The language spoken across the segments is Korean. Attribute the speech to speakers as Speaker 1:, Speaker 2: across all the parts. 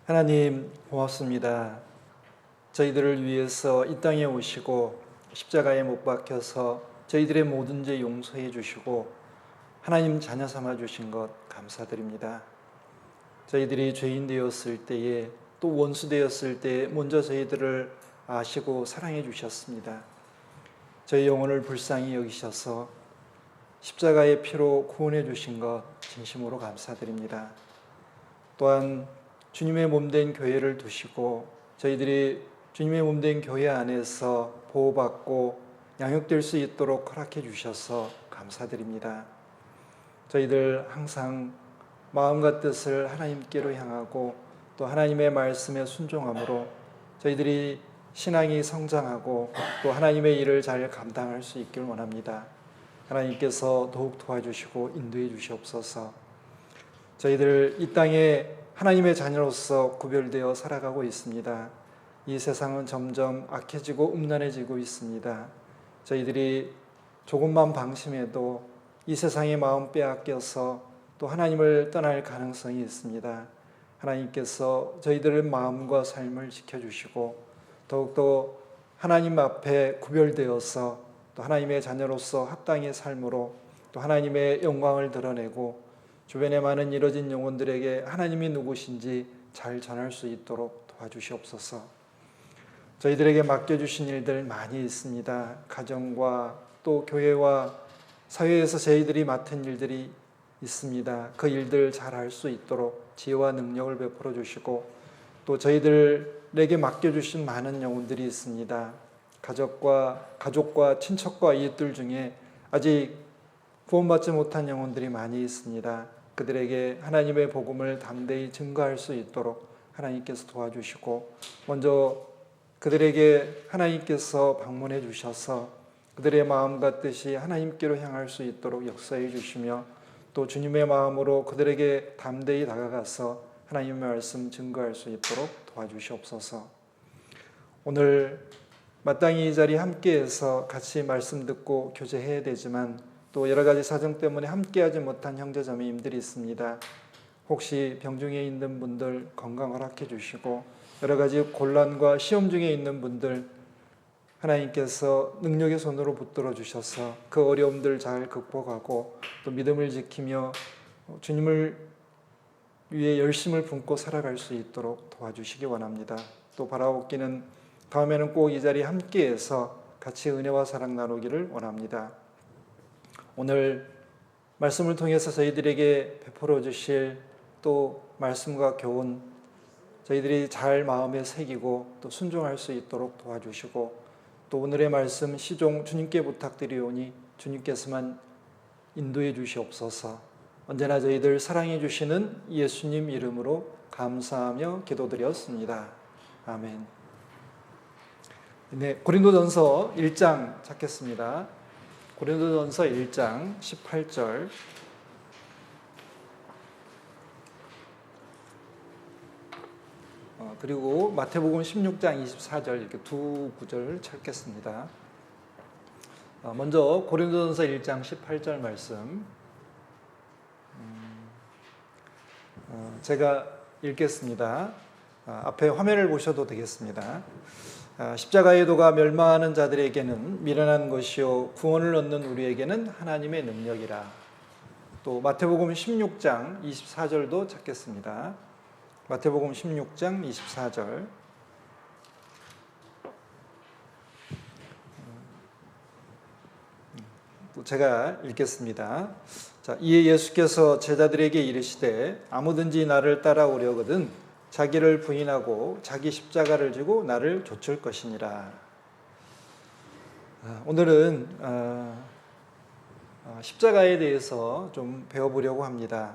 Speaker 1: 하나님 고맙습니다. 저희들을 위해서 이 땅에 오시고 십자가에 못 박혀서 저희들의 모든 죄 용서해 주시고 하나님 자녀 삼아 주신 것 감사드립니다. 저희들이 죄인 되었을 때에 또 원수 되었을 때에 먼저 저희들을 아시고 사랑해 주셨습니다. 저희 영혼을 불쌍히 여기셔서 십자가의 피로 구원해 주신 것 진심으로 감사드립니다. 또한 주님의 몸된 교회를 두시고 저희들이 주님의 몸된 교회 안에서 보호받고 양육될 수 있도록 허락해 주셔서 감사드립니다. 저희들 항상 마음과 뜻을 하나님께로 향하고 또 하나님의 말씀에 순종함으로 저희들이 신앙이 성장하고 또 하나님의 일을 잘 감당할 수 있길 원합니다. 하나님께서 더욱 도와주시고 인도해 주시옵소서. 저희들 이 땅에 하나님의 자녀로서 구별되어 살아가고 있습니다. 이 세상은 점점 악해지고 음란해지고 있습니다. 저희들이 조금만 방심해도 이 세상의 마음 빼앗겨서 또 하나님을 떠날 가능성이 있습니다. 하나님께서 저희들의 마음과 삶을 지켜주시고 더욱더 하나님 앞에 구별되어서 또 하나님의 자녀로서 합당의 삶으로 또 하나님의 영광을 드러내고 주변에 많은 이뤄진 영혼들에게 하나님이 누구신지 잘 전할 수 있도록 도와주시옵소서. 저희들에게 맡겨주신 일들 많이 있습니다. 가정과 또 교회와 사회에서 저희들이 맡은 일들이 있습니다. 그 일들 잘 할 수 있도록 지혜와 능력을 베풀어 주시고 또 저희들에게 맡겨주신 많은 영혼들이 있습니다. 가족과 친척과 이웃들 중에 아직 구원받지 못한 영혼들이 많이 있습니다. 그들에게 하나님의 복음을 담대히 증거할 수 있도록 하나님께서 도와주시고 먼저 그들에게 하나님께서 방문해 주셔서 그들의 마음과 뜻이 하나님께로 향할 수 있도록 역사해 주시며 또 주님의 마음으로 그들에게 담대히 다가가서 하나님의 말씀 증거할 수 있도록 도와주시옵소서. 오늘 마땅히 이 자리 함께해서 같이 말씀 듣고 교제해야 되지만 또 여러 가지 사정 때문에 함께하지 못한 형제자매님들이 있습니다. 혹시 병중에 있는 분들 건강 허락해 주시고 여러 가지 곤란과 시험 중에 있는 분들 하나님께서 능력의 손으로 붙들어 주셔서 그 어려움들 잘 극복하고 또 믿음을 지키며 주님을 위해 열심을 품고 살아갈 수 있도록 도와주시기 원합니다. 또 바라옵기는 다음에는 꼭 이 자리에 함께해서 같이 은혜와 사랑 나누기를 원합니다. 오늘 말씀을 통해서 저희들에게 베풀어 주실 또 말씀과 교훈 저희들이 잘 마음에 새기고 또 순종할 수 있도록 도와주시고 또 오늘의 말씀 시종 주님께 부탁드리오니 주님께서만 인도해 주시옵소서. 언제나 저희들 사랑해 주시는 예수님 이름으로 감사하며 기도드렸습니다. 아멘. 네, 고린도전서 1장 찾겠습니다. 고린도전서 1장 18절 그리고 마태복음 16장 24절 이렇게 두 구절을 찾겠습니다. 먼저 고린도전서 1장 18절 말씀 제가 읽겠습니다. 앞에 화면을 보셔도 되겠습니다. 십자가의 도가 멸망하는 자들에게는 미련한 것이요 구원을 얻는 우리에게는 하나님의 능력이라. 또 마태복음 16장 24절도 찾겠습니다. 마태복음 16장 24절 제가 읽겠습니다. 자, 이에 예수께서 제자들에게 이르시되 아무든지 나를 따라오려거든 자기를 부인하고 자기 십자가를 지고 나를 좇을 것이니라. 오늘은 십자가에 대해서 좀 배워보려고 합니다.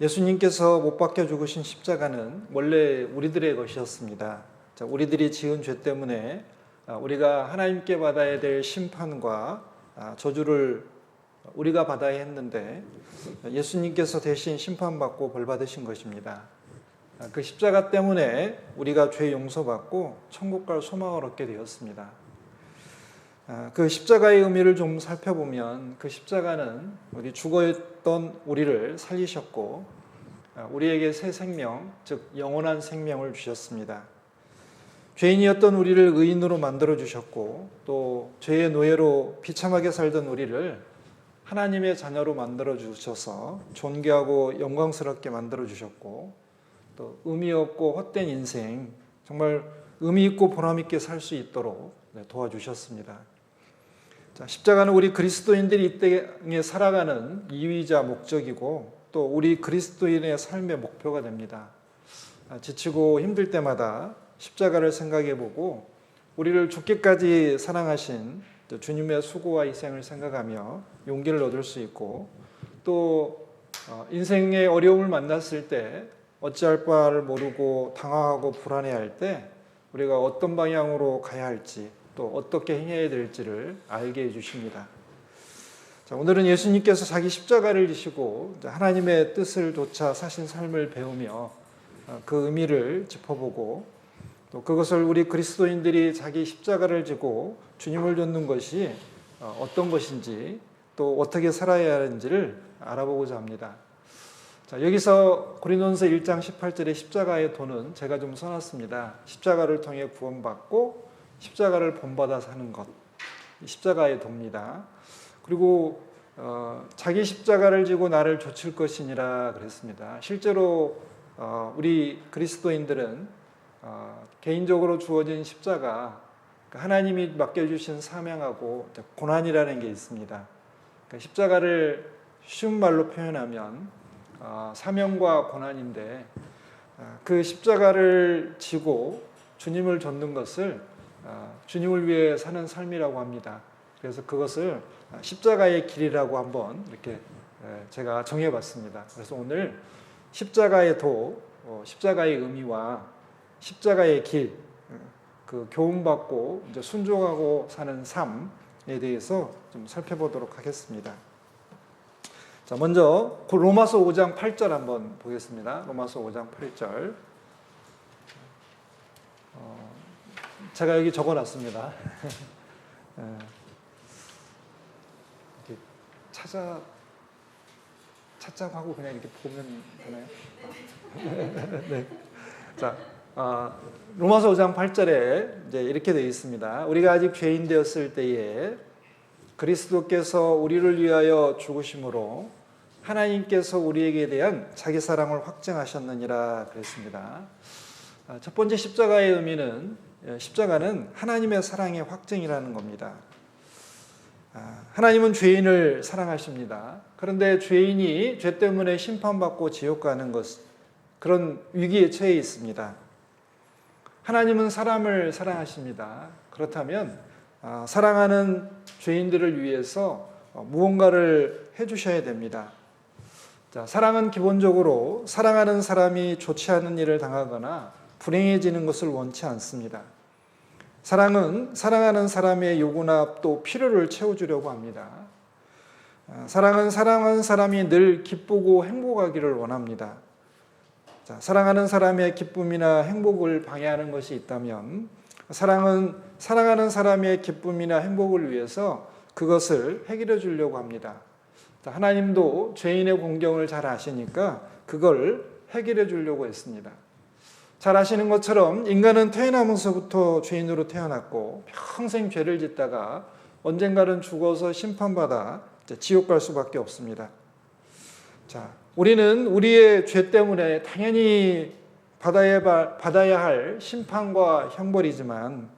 Speaker 1: 예수님께서 못 박혀 죽으신 십자가는 원래 우리들의 것이었습니다. 우리들이 지은 죄 때문에 우리가 하나님께 받아야 될 심판과 저주를 우리가 받아야 했는데 예수님께서 대신 심판받고 벌 받으신 것입니다. 그 십자가 때문에 우리가 죄 용서받고 천국 갈 소망을 얻게 되었습니다. 그 십자가의 의미를 좀 살펴보면 그 십자가는 우리 죽어있던 우리를 살리셨고 우리에게 새 생명, 즉 영원한 생명을 주셨습니다. 죄인이었던 우리를 의인으로 만들어 주셨고 또 죄의 노예로 비참하게 살던 우리를 하나님의 자녀로 만들어 주셔서 존귀하고 영광스럽게 만들어 주셨고 또 의미 없고 헛된 인생, 정말 의미 있고 보람 있게 살 수 있도록 도와주셨습니다. 자, 십자가는 우리 그리스도인들이 이 땅에 살아가는 이유이자 목적이고 또 우리 그리스도인의 삶의 목표가 됩니다. 지치고 힘들 때마다 십자가를 생각해보고 우리를 죽기까지 사랑하신 주님의 수고와 희생을 생각하며 용기를 얻을 수 있고 또 인생의 어려움을 만났을 때 어찌할 바를 모르고 당황하고 불안해할 때 우리가 어떤 방향으로 가야 할지 또 어떻게 행해야 될지를 알게 해주십니다. 자, 오늘은 예수님께서 자기 십자가를 지시고 하나님의 뜻을 좇아 사신 삶을 배우며 그 의미를 짚어보고 또 그것을 우리 그리스도인들이 자기 십자가를 지고 주님을 좇는 것이 어떤 것인지 또 어떻게 살아야 하는지를 알아보고자 합니다. 자, 여기서 고린도전서 1장 18절의 십자가의 도는 제가 좀 써놨습니다. 십자가를 통해 구원받고 십자가를 본받아 사는 것, 십자가의 도입니다. 그리고 자기 십자가를 지고 나를 좇을 것이니라 그랬습니다. 실제로 우리 그리스도인들은 개인적으로 주어진 십자가, 하나님이 맡겨주신 사명하고 고난이라는 게 있습니다. 그러니까 십자가를 쉬운 말로 표현하면 사명과 고난인데 그 십자가를 지고 주님을 좇는 것을 주님을 위해 사는 삶이라고 합니다. 그래서 그것을 십자가의 길이라고 한번 이렇게 제가 정해봤습니다. 그래서 오늘 십자가의 도, 십자가의 의미와 십자가의 길, 그 교훈받고 이제 순종하고 사는 삶에 대해서 좀 살펴보도록 하겠습니다. 자, 먼저 로마서 5장 8절 한번 보겠습니다. 로마서 5장 8절. 제가 여기 적어놨습니다. 찾자고 하고 그냥 이렇게 보면 되나요? 네. 자, 로마서 5장 8절에 이제 이렇게 되어 있습니다. 우리가 아직 죄인 되었을 때에 그리스도께서 우리를 위하여 죽으심으로 하나님께서 우리에게 대한 자기 사랑을 확증하셨느니라 그랬습니다. 첫 번째 십자가의 의미는 십자가는 하나님의 사랑의 확증이라는 겁니다. 하나님은 죄인을 사랑하십니다. 그런데 죄인이 죄 때문에 심판받고 지옥 가는 것, 그런 위기에 처해 있습니다. 하나님은 사람을 사랑하십니다. 그렇다면 사랑하는 죄인들을 위해서 무언가를 해주셔야 됩니다. 자, 사랑은 기본적으로 사랑하는 사람이 좋지 않은 일을 당하거나 불행해지는 것을 원치 않습니다. 사랑은 사랑하는 사람의 요구나 또 필요를 채워주려고 합니다. 사랑은 사랑하는 사람이 늘 기쁘고 행복하기를 원합니다. 자, 사랑하는 사람의 기쁨이나 행복을 방해하는 것이 있다면 사랑은 사랑하는 사람의 기쁨이나 행복을 위해서 그것을 해결해 주려고 합니다. 자, 하나님도 죄인의 공경을 잘 아시니까 그걸 해결해 주려고 했습니다. 잘 아시는 것처럼 인간은 태어나면서부터 죄인으로 태어났고 평생 죄를 짓다가 언젠가는 죽어서 심판받아 지옥 갈 수밖에 없습니다. 자, 우리는 우리의 죄 때문에 당연히 받아야 할 심판과 형벌이지만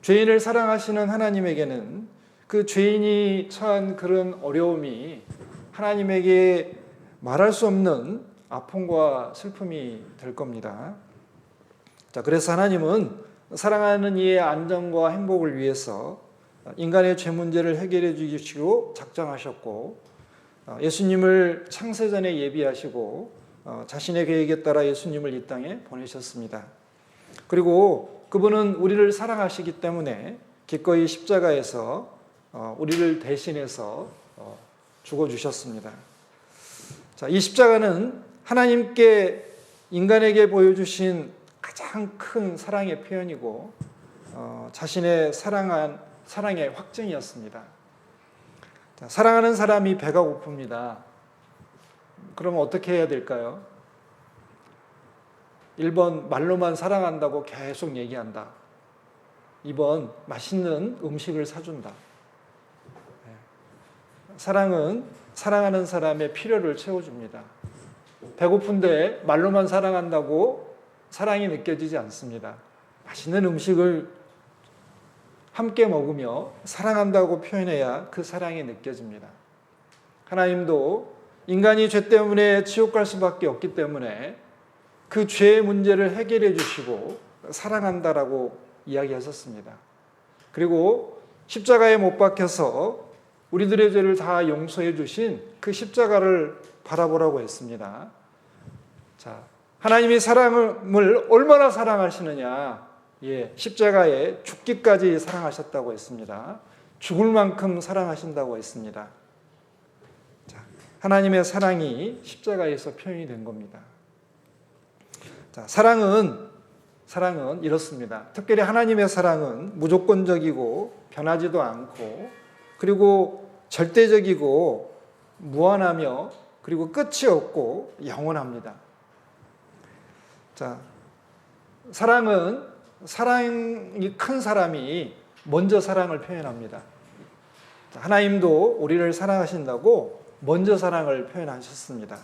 Speaker 1: 죄인을 사랑하시는 하나님에게는 그 죄인이 처한 그런 어려움이 하나님에게 말할 수 없는 아픔과 슬픔이 될 겁니다. 자, 그래서 하나님은 사랑하는 이의 안전과 행복을 위해서 인간의 죄 문제를 해결해 주시고 작정하셨고 예수님을 창세전에 예비하시고 자신의 계획에 따라 예수님을 이 땅에 보내셨습니다. 그리고 그분은 우리를 사랑하시기 때문에 기꺼이 십자가에서 우리를 대신해서 죽어주셨습니다. 자, 이 십자가는 하나님께 인간에게 보여주신 가장 큰 사랑의 표현이고 자신의 사랑의 확증이었습니다. 자, 사랑하는 사람이 배가 고픕니다. 그러면 어떻게 해야 될까요? 1번 말로만 사랑한다고 계속 얘기한다. 2번 맛있는 음식을 사준다. 사랑은 사랑하는 사람의 필요를 채워줍니다. 배고픈데 말로만 사랑한다고 사랑이 느껴지지 않습니다. 맛있는 음식을 함께 먹으며 사랑한다고 표현해야 그 사랑이 느껴집니다. 하나님도 인간이 죄 때문에 지옥 갈 수밖에 없기 때문에 그 죄의 문제를 해결해 주시고 사랑한다라고 이야기하셨습니다. 그리고 십자가에 못 박혀서 우리들의 죄를 다 용서해 주신 그 십자가를 바라보라고 했습니다. 자, 하나님이 사람을 얼마나 사랑하시느냐? 십자가에 죽기까지 사랑하셨다고 했습니다. 죽을 만큼 사랑하신다고 했습니다. 자, 하나님의 사랑이 십자가에서 표현이 된 겁니다. 자, 사랑은 이렇습니다. 특별히 하나님의 사랑은 무조건적이고 변하지도 않고 그리고 절대적이고 무한하며 그리고 끝이 없고 영원합니다. 자, 사랑이 큰 사람이 먼저 사랑을 표현합니다. 자, 하나님도 우리를 사랑하신다고 먼저 사랑을 표현하셨습니다.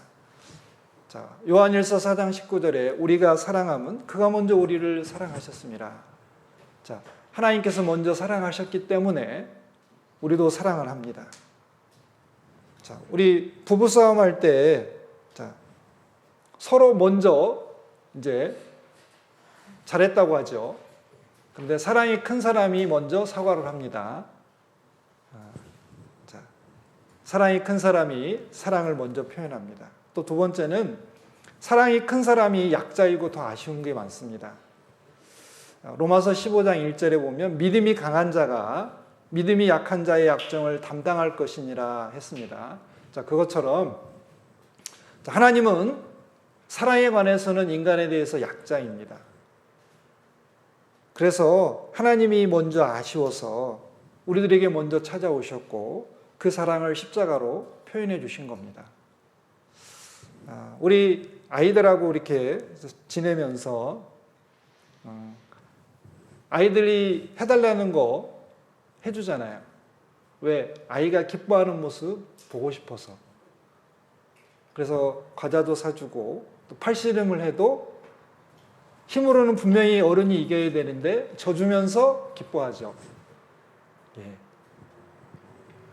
Speaker 1: 자, 요한일서 4장 19절에 우리가 사랑하면 그가 먼저 우리를 사랑하셨습니다. 자, 하나님께서 먼저 사랑하셨기 때문에 우리도 사랑을 합니다. 자, 우리 부부싸움 할 때 서로 먼저 이제 잘했다고 하죠. 그런데 사랑이 큰 사람이 먼저 사과를 합니다. 자, 사랑이 큰 사람이 사랑을 먼저 표현합니다. 또 두 번째는 사랑이 큰 사람이 약자이고 더 아쉬운 게 많습니다. 로마서 15장 1절에 보면 믿음이 강한 자가 믿음이 약한 자의 약점을 담당할 것이니라 했습니다. 자, 그것처럼 하나님은 사랑에 관해서는 인간에 대해서 약자입니다. 그래서 하나님이 먼저 아쉬워서 우리들에게 먼저 찾아오셨고 그 사랑을 십자가로 표현해 주신 겁니다. 우리 아이들하고 이렇게 지내면서 아이들이 해달라는 거 해주잖아요. 왜? 아이가 기뻐하는 모습 보고 싶어서. 그래서 과자도 사주고 또 팔씨름을 해도 힘으로는 분명히 어른이 이겨야 되는데 져주면서 기뻐하죠.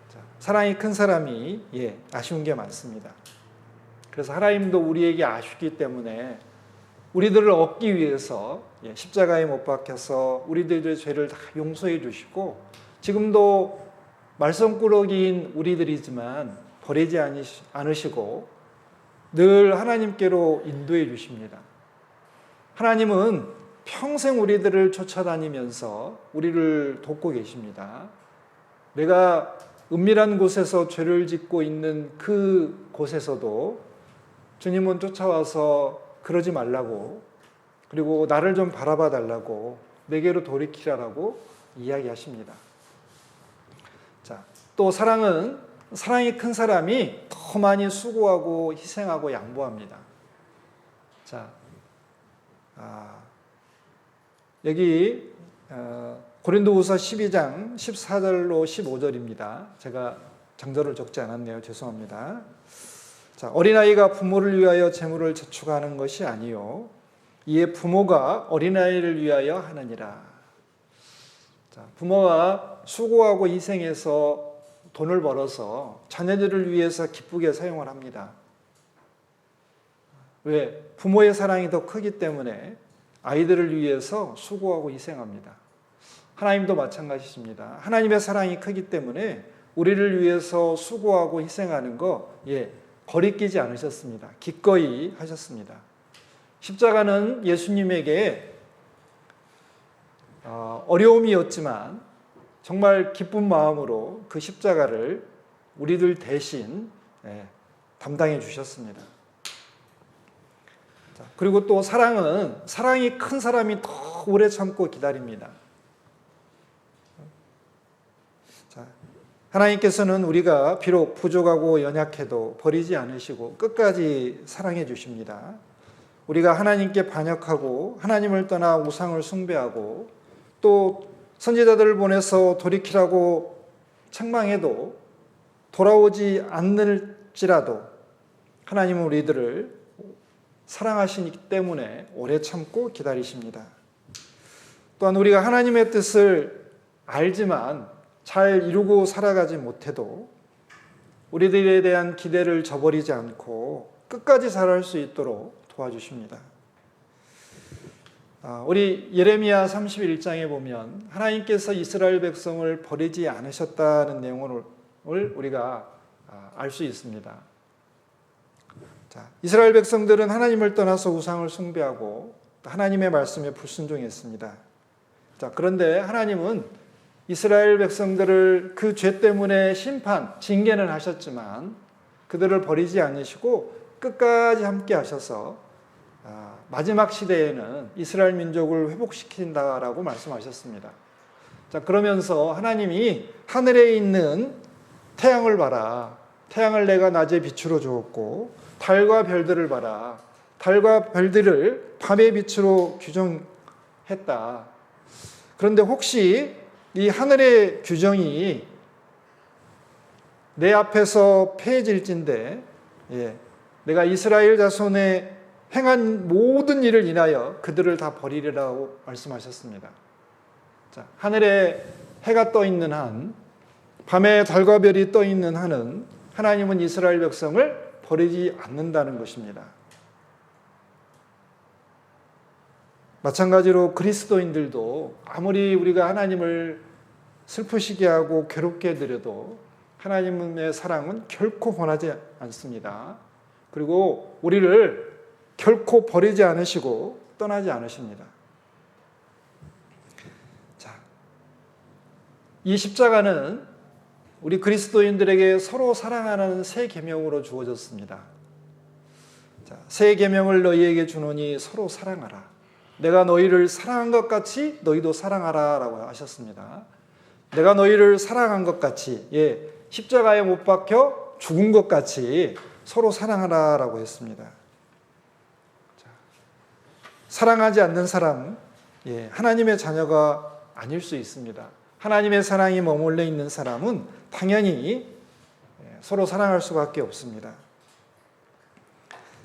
Speaker 1: 자, 사랑이 큰 사람이 아쉬운 게 많습니다. 그래서 하나님도 우리에게 아쉽기 때문에 우리들을 얻기 위해서 십자가에 못 박혀서 우리들의 죄를 다 용서해 주시고 지금도 말썽꾸러기인 우리들이지만 버리지 않으시고 늘 하나님께로 인도해 주십니다. 하나님은 평생 우리들을 쫓아다니면서 우리를 돕고 계십니다. 내가 은밀한 곳에서 죄를 짓고 있는 그 곳에서도 주님은 쫓아와서 그러지 말라고 그리고 나를 좀 바라봐 달라고 내게로 돌이키라라고 이야기하십니다. 자, 또 사랑이 큰 사람이 더 많이 수고하고 희생하고 양보합니다. 자, 여기 고린도후서 12장 14절로 15절입니다. 제가 장절을 적지 않았네요. 죄송합니다. 자, 어린아이가 부모를 위하여 재물을 저축하는 것이 아니요 이에 부모가 어린아이를 위하여 하느니라. 자, 부모가 수고하고 희생해서 돈을 벌어서 자녀들을 위해서 기쁘게 사용을 합니다. 왜? 부모의 사랑이 더 크기 때문에 아이들을 위해서 수고하고 희생합니다. 하나님도 마찬가지입니다. 하나님의 사랑이 크기 때문에 우리를 위해서 수고하고 희생하는 거 거리끼지 않으셨습니다. 기꺼이 하셨습니다. 십자가는 예수님에게 어려움이었지만 정말 기쁜 마음으로 그 십자가를 우리들 대신 담당해 주셨습니다. 그리고 또 사랑이 큰 사람이 더 오래 참고 기다립니다. 자, 하나님께서는 우리가 비록 부족하고 연약해도 버리지 않으시고 끝까지 사랑해 주십니다. 우리가 하나님께 반역하고 하나님을 떠나 우상을 숭배하고 또 선지자들을 보내서 돌이키라고 책망해도 돌아오지 않을지라도 하나님은 우리들을 사랑하시기 때문에 오래 참고 기다리십니다. 또한 우리가 하나님의 뜻을 알지만 잘 이루고 살아가지 못해도 우리들에 대한 기대를 저버리지 않고 끝까지 살아갈 수 있도록 도와주십니다. 우리 예레미야 31장에 보면 하나님께서 이스라엘 백성을 버리지 않으셨다는 내용을 우리가 알 수 있습니다. 자, 이스라엘 백성들은 하나님을 떠나서 우상을 숭배하고 하나님의 말씀에 불순종했습니다. 자, 그런데 하나님은 이스라엘 백성들을 그 죄 때문에 심판, 징계는 하셨지만 그들을 버리지 않으시고 끝까지 함께 하셔서 마지막 시대에는 이스라엘 민족을 회복시킨다라고 말씀하셨습니다. 자, 그러면서 하나님이 하늘에 있는 태양을 봐라. 태양을 내가 낮에 빛으로 주었고 달과 별들을 봐라. 달과 별들을 밤의 빛으로 규정했다. 그런데 혹시 이 하늘의 규정이 내 앞에서 폐해질진데 내가 이스라엘 자손의 행한 모든 일을 인하여 그들을 다 버리리라고 말씀하셨습니다. 자, 하늘에 해가 떠 있는 한, 밤에 달과 별이 떠 있는 한은 하나님은 이스라엘 백성을 버리지 않는다는 것입니다. 마찬가지로 그리스도인들도 아무리 우리가 하나님을 슬프시게 하고 괴롭게 해드려도 하나님의 사랑은 결코 변하지 않습니다. 그리고 우리를 결코 버리지 않으시고 떠나지 않으십니다. 자, 이 십자가는 우리 그리스도인들에게 서로 사랑하는 새 계명으로 주어졌습니다. 자, 새 계명을 너희에게 주노니 서로 사랑하라. 내가 너희를 사랑한 것 같이 너희도 사랑하라 라고 하셨습니다. 내가 너희를 사랑한 것 같이, 십자가에 못 박혀 죽은 것 같이 서로 사랑하라 라고 했습니다. 자, 사랑하지 않는 사람, 하나님의 자녀가 아닐 수 있습니다. 하나님의 사랑이 머물러 있는 사람은 당연히 서로 사랑할 수밖에 없습니다.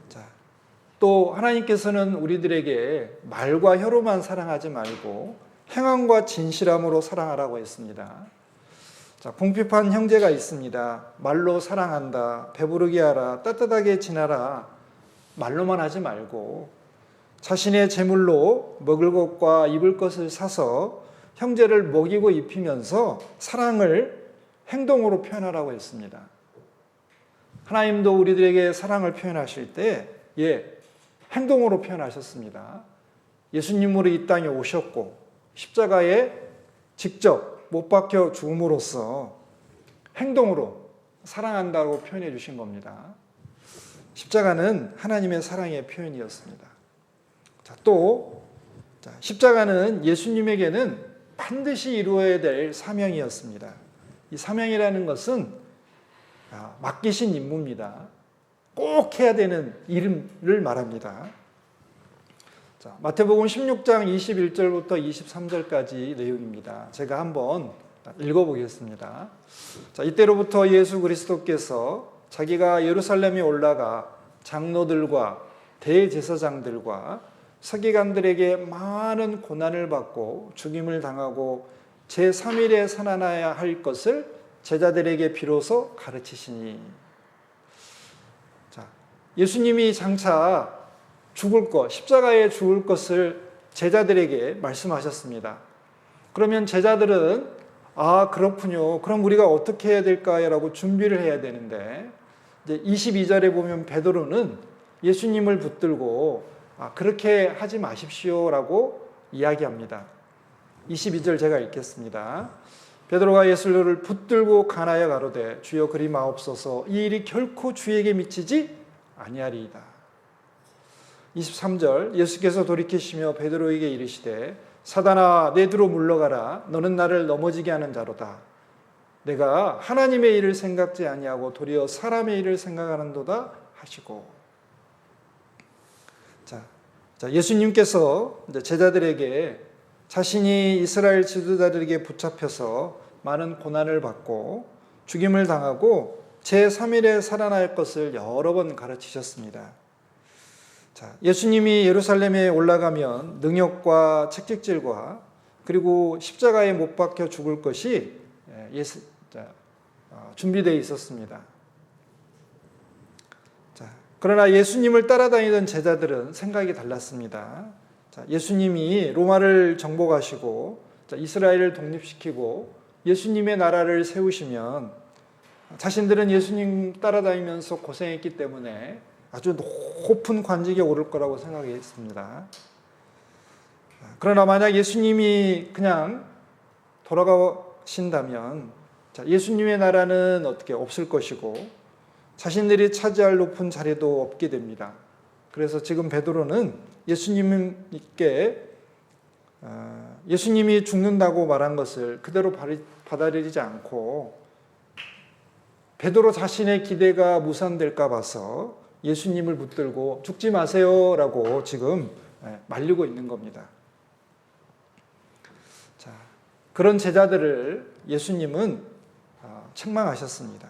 Speaker 1: 자, 또 하나님께서는 우리들에게 말과 혀로만 사랑하지 말고 행함과 진실함으로 사랑하라고 했습니다. 자, 궁핍한 형제가 있습니다. 말로 사랑한다, 배부르게 하라, 따뜻하게 지내라 말로만 하지 말고 자신의 재물로 먹을 것과 입을 것을 사서 형제를 먹이고 입히면서 사랑을 행동으로 표현하라고 했습니다. 하나님도 우리들에게 사랑을 표현하실 때 행동으로 표현하셨습니다. 예수님으로 이 땅에 오셨고 십자가에 직접 못 박혀 죽음으로써 행동으로 사랑한다고 표현해 주신 겁니다. 십자가는 하나님의 사랑의 표현이었습니다. 자, 또 십자가는 예수님에게는 반드시 이루어야 될 사명이었습니다. 이 사명이라는 것은 맡기신 임무입니다. 꼭 해야 되는 일을 말합니다. 자, 마태복음 16장 21절부터 23절까지 내용입니다. 제가 한번 읽어보겠습니다. 자, 이때로부터 예수 그리스도께서 자기가 예루살렘에 올라가 장로들과 대제사장들과 서기관들에게 많은 고난을 받고 죽임을 당하고 제3일에 살아나야 할 것을 제자들에게 비로소 가르치시니. 자, 예수님이 장차 죽을 것, 십자가에 죽을 것을 제자들에게 말씀하셨습니다. 그러면 제자들은 그렇군요. 그럼 우리가 어떻게 해야 될까라고 준비를 해야 되는데 이제 22절에 보면 베드로는 예수님을 붙들고 그렇게 하지 마십시오라고 이야기합니다. 22절 제가 읽겠습니다. 베드로가 예수를 붙들고 간하여 가로되 주여 그리 마옵소서 이 일이 결코 주에게 미치지 아니하리이다. 23절 예수께서 돌이키시며 베드로에게 이르시되 사단아 내 뒤로 물러가라 너는 나를 넘어지게 하는 자로다. 내가 하나님의 일을 생각지 아니하고 도리어 사람의 일을 생각하는도다 하시고. 자, 예수님께서 이제 제자들에게 자신이 이스라엘 지도자들에게 붙잡혀서 많은 고난을 받고 죽임을 당하고 제3일에 살아날 것을 여러 번 가르치셨습니다. 자, 예수님이 예루살렘에 올라가면 능욕과 채찍질과 그리고 십자가에 못 박혀 죽을 것이 준비되어 있었습니다. 자, 그러나 예수님을 따라다니던 제자들은 생각이 달랐습니다. 자, 예수님이 로마를 정복하시고 이스라엘을 독립시키고 예수님의 나라를 세우시면 자신들은 예수님 따라다니면서 고생했기 때문에 아주 높은 관직에 오를 거라고 생각했습니다. 그러나 만약 예수님이 그냥 돌아가신다면 예수님의 나라는 어떻게 없을 것이고 자신들이 차지할 높은 자리도 없게 됩니다. 그래서 지금 베드로는 예수님이 죽는다고 말한 것을 그대로 받아들이지 않고 베드로 자신의 기대가 무산될까 봐서 예수님을 붙들고 죽지 마세요라고 지금 말리고 있는 겁니다. 자, 그런 제자들을 예수님은 책망하셨습니다.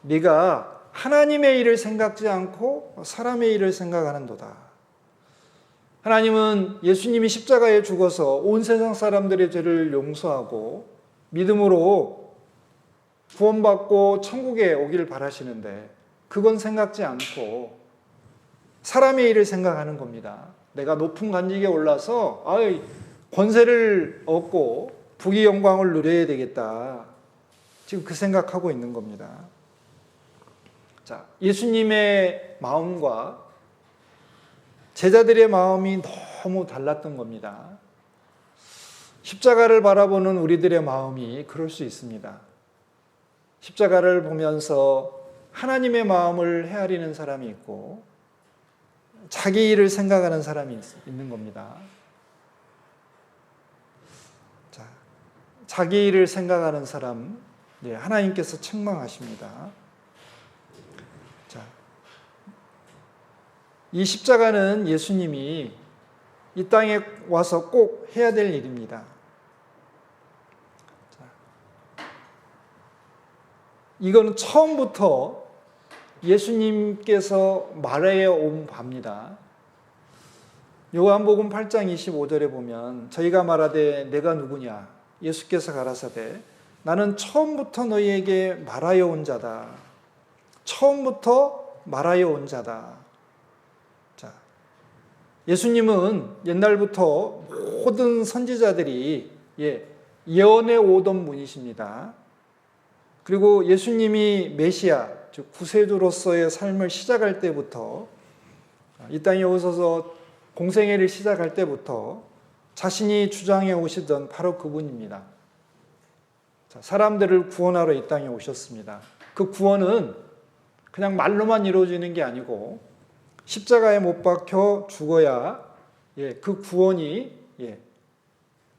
Speaker 1: 네가 하나님의 일을 생각지 않고 사람의 일을 생각하는도다. 하나님은 예수님이 십자가에 죽어서 온 세상 사람들의 죄를 용서하고 믿음으로 구원받고 천국에 오기를 바라시는데 그건 생각지 않고 사람의 일을 생각하는 겁니다. 내가 높은 관직에 올라서 권세를 얻고 부귀 영광을 누려야 되겠다. 지금 그 생각하고 있는 겁니다. 자, 예수님의 마음과 제자들의 마음이 너무 달랐던 겁니다. 십자가를 바라보는 우리들의 마음이 그럴 수 있습니다. 십자가를 보면서 하나님의 마음을 헤아리는 사람이 있고 자기 일을 생각하는 사람이 있는 겁니다. 자, 자기 일을 생각하는 사람, 하나님께서 책망하십니다. 자, 이 십자가는 예수님이 이 땅에 와서 꼭 해야 될 일입니다. 이거는 처음부터 예수님께서 말해 온 바입니다. 요한복음 8장 25절에 보면 저희가 말하되 내가 누구냐? 예수께서 가라사대 나는 처음부터 너희에게 말하여 온 자다. 처음부터 말하여 온 자다. 자, 예수님은 옛날부터 모든 선지자들이 예언해 오던 분이십니다. 그리고 예수님이 메시아, 즉 구세주로서의 삶을 시작할 때부터 이 땅에 오셔서 공생애를 시작할 때부터 자신이 주장해 오시던 바로 그분입니다. 자, 사람들을 구원하러 이 땅에 오셨습니다. 그 구원은 그냥 말로만 이루어지는 게 아니고 십자가에 못 박혀 죽어야 그 구원이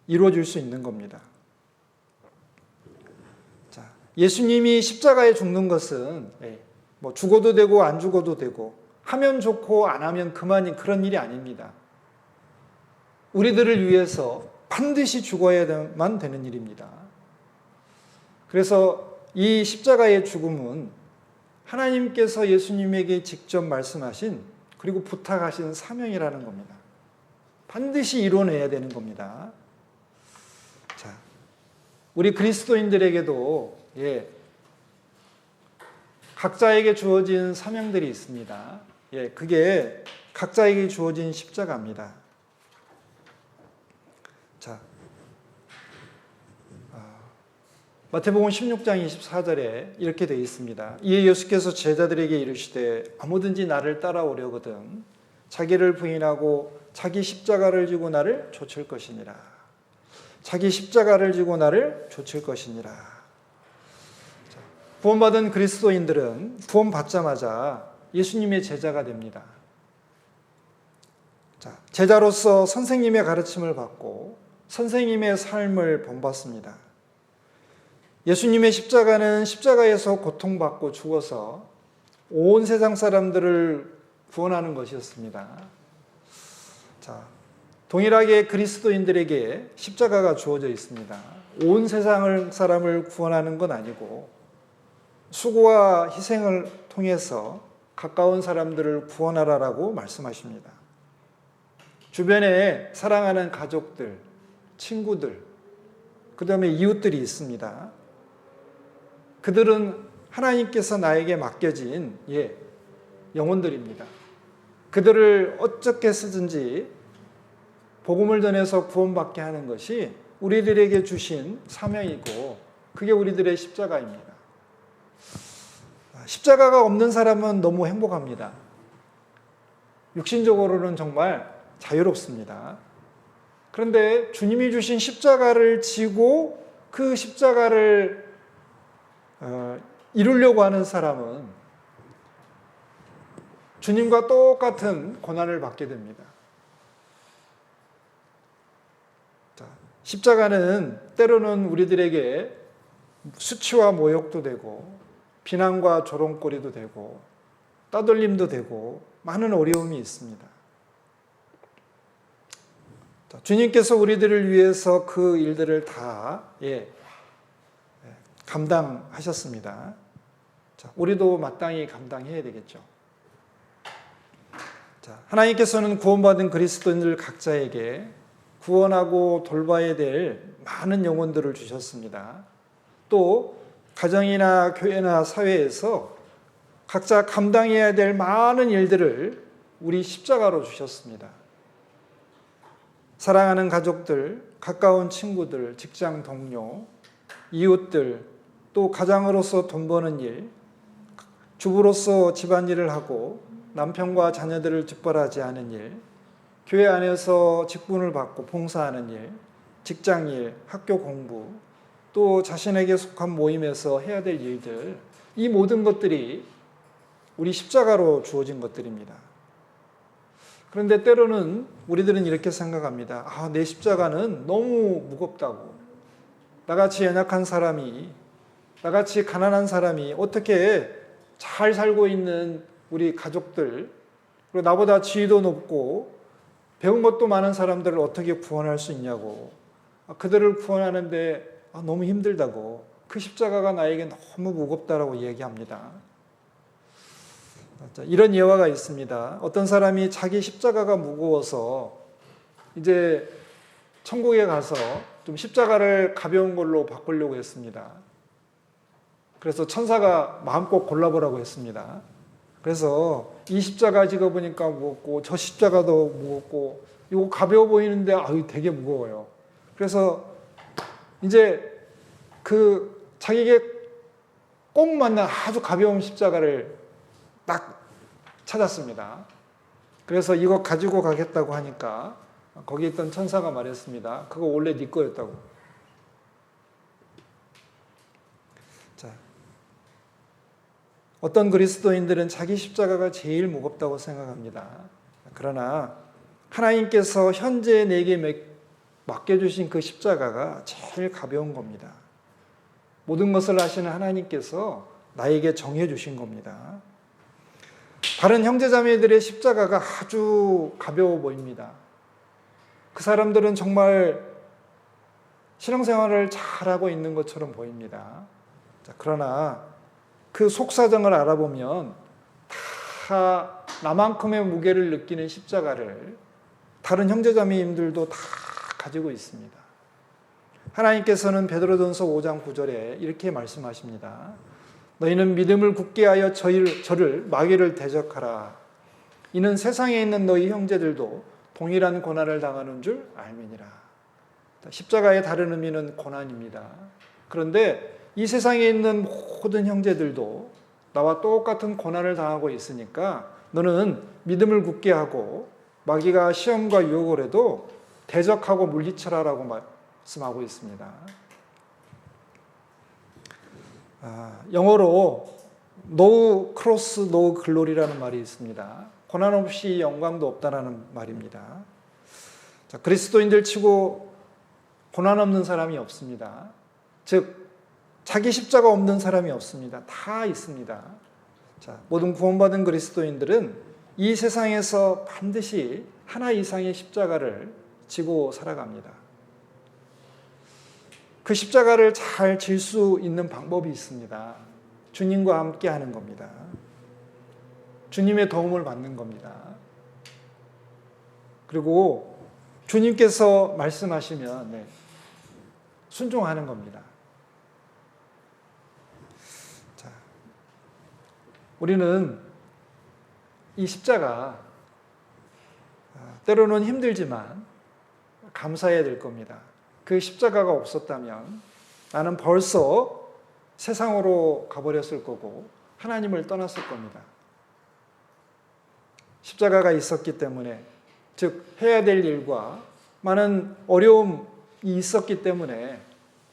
Speaker 1: 이루어질 수 있는 겁니다. 예수님이 십자가에 죽는 것은 뭐 죽어도 되고 안 죽어도 되고 하면 좋고 안 하면 그만인 그런 일이 아닙니다. 우리들을 위해서 반드시 죽어야만 되는 일입니다. 그래서 이 십자가의 죽음은 하나님께서 예수님에게 직접 말씀하신 그리고 부탁하신 사명이라는 겁니다. 반드시 이뤄내야 되는 겁니다. 자, 우리 그리스도인들에게도 각자에게 주어진 사명들이 있습니다. 그게 각자에게 주어진 십자가입니다. 자, 마태복음 16장 24절에 이렇게 되어 있습니다. 이에 예수께서 제자들에게 이르시되 아무든지 나를 따라오려거든 자기를 부인하고 자기 십자가를 지고 나를 좇을 것이니라. 자기 십자가를 지고 나를 좇을 것이니라. 구원받은 그리스도인들은 구원받자마자 예수님의 제자가 됩니다. 자, 제자로서 선생님의 가르침을 받고 선생님의 삶을 본받습니다. 예수님의 십자가는 십자가에서 고통받고 죽어서 온 세상 사람들을 구원하는 것이었습니다. 자, 동일하게 그리스도인들에게 십자가가 주어져 있습니다. 온 세상을 사람을 구원하는 건 아니고 수고와 희생을 통해서 가까운 사람들을 구원하라라고 말씀하십니다. 주변에 사랑하는 가족들, 친구들, 그 다음에 이웃들이 있습니다. 그들은 하나님께서 나에게 맡겨진 영혼들입니다. 그들을 어떻게 쓰든지 복음을 전해서 구원받게 하는 것이 우리들에게 주신 사명이고 그게 우리들의 십자가입니다. 십자가가 없는 사람은 너무 행복합니다. 육신적으로는 정말 자유롭습니다. 그런데 주님이 주신 십자가를 지고 그 십자가를 이루려고 하는 사람은 주님과 똑같은 고난을 받게 됩니다. 자, 십자가는 때로는 우리들에게 수치와 모욕도 되고 비난과 조롱거리도 되고 따돌림도 되고 많은 어려움이 있습니다. 자, 주님께서 우리들을 위해서 그 일들을 다 감당하셨습니다. 자, 우리도 마땅히 감당해야 되겠죠. 자, 하나님께서는 구원받은 그리스도인들 각자에게 구원하고 돌봐야 될 많은 영혼들을 주셨습니다. 또 가정이나 교회나 사회에서 각자 감당해야 될 많은 일들을 우리 십자가로 주셨습니다. 사랑하는 가족들, 가까운 친구들, 직장 동료, 이웃들, 또 가장으로서 돈 버는 일, 주부로서 집안일을 하고 남편과 자녀들을 직벌하지 않은 일, 교회 안에서 직분을 받고 봉사하는 일, 직장일, 학교 공부, 또 자신에게 속한 모임에서 해야 될 일들, 이 모든 것들이 우리 십자가로 주어진 것들입니다. 그런데 때로는 우리들은 이렇게 생각합니다. 내 십자가는 너무 무겁다고. 나같이 연약한 사람이, 나같이 가난한 사람이 어떻게 잘 살고 있는 우리 가족들, 그리고 나보다 지위도 높고 배운 것도 많은 사람들을 어떻게 구원할 수 있냐고. 그들을 구원하는데 너무 힘들다고. 그 십자가가 나에게 너무 무겁다라고 얘기합니다. 이런 예화가 있습니다. 어떤 사람이 자기 십자가가 무거워서 이제 천국에 가서 좀 십자가를 가벼운 걸로 바꾸려고 했습니다. 그래서 천사가 마음껏 골라보라고 했습니다. 그래서 이 십자가 찍어보니까 무겁고 저 십자가도 무겁고 이거 가벼워 보이는데 되게 무거워요. 그래서 이제 그 자기에게 꼭 맞는 아주 가벼운 십자가를 딱 찾았습니다. 그래서 이거 가지고 가겠다고 하니까 거기 있던 천사가 말했습니다. 그거 원래 네 거였다고. 자, 어떤 그리스도인들은 자기 십자가가 제일 무겁다고 생각합니다. 그러나 하나님께서 현재 내게 맡겨주신 그 십자가가 제일 가벼운 겁니다. 모든 것을 아시는 하나님께서 나에게 정해주신 겁니다. 다른 형제자매들의 십자가가 아주 가벼워 보입니다. 그 사람들은 정말 신앙생활을 잘하고 있는 것처럼 보입니다. 자, 그러나 그 속사정을 알아보면 다 나만큼의 무게를 느끼는 십자가를 다른 형제자매님들도 다 가지고 있습니다. 하나님께서는 베드로전서 5장 9절에 이렇게 말씀하십니다. 너희는 믿음을 굳게 하여 저를 마귀를 대적하라. 이는 세상에 있는 너희 형제들도 동일한 고난을 당하는 줄 알미니라. 십자가의 다른 의미는 고난입니다. 그런데 이 세상에 있는 모든 형제들도 나와 똑같은 고난을 당하고 있으니까 너는 믿음을 굳게 하고 마귀가 시험과 유혹을 해도 대적하고 물리쳐라라고 말씀하고 있습니다. 영어로 No cross, no glory라는 말이 있습니다. 고난 없이 영광도 없다라는 말입니다. 자, 그리스도인들 치고 고난 없는 사람이 없습니다. 즉 자기 십자가 없는 사람이 없습니다. 다 있습니다. 자, 모든 구원받은 그리스도인들은 이 세상에서 반드시 하나 이상의 십자가를 지고 살아갑니다. 그 십자가를 잘 질 수 있는 방법이 있습니다. 주님과 함께 하는 겁니다. 주님의 도움을 받는 겁니다. 그리고 주님께서 말씀하시면 순종하는 겁니다. 자, 우리는 이 십자가 때로는 힘들지만 감사해야 될 겁니다. 그 십자가가 없었다면 나는 벌써 세상으로 가버렸을 거고 하나님을 떠났을 겁니다. 십자가가 있었기 때문에, 즉 해야 될 일과 많은 어려움이 있었기 때문에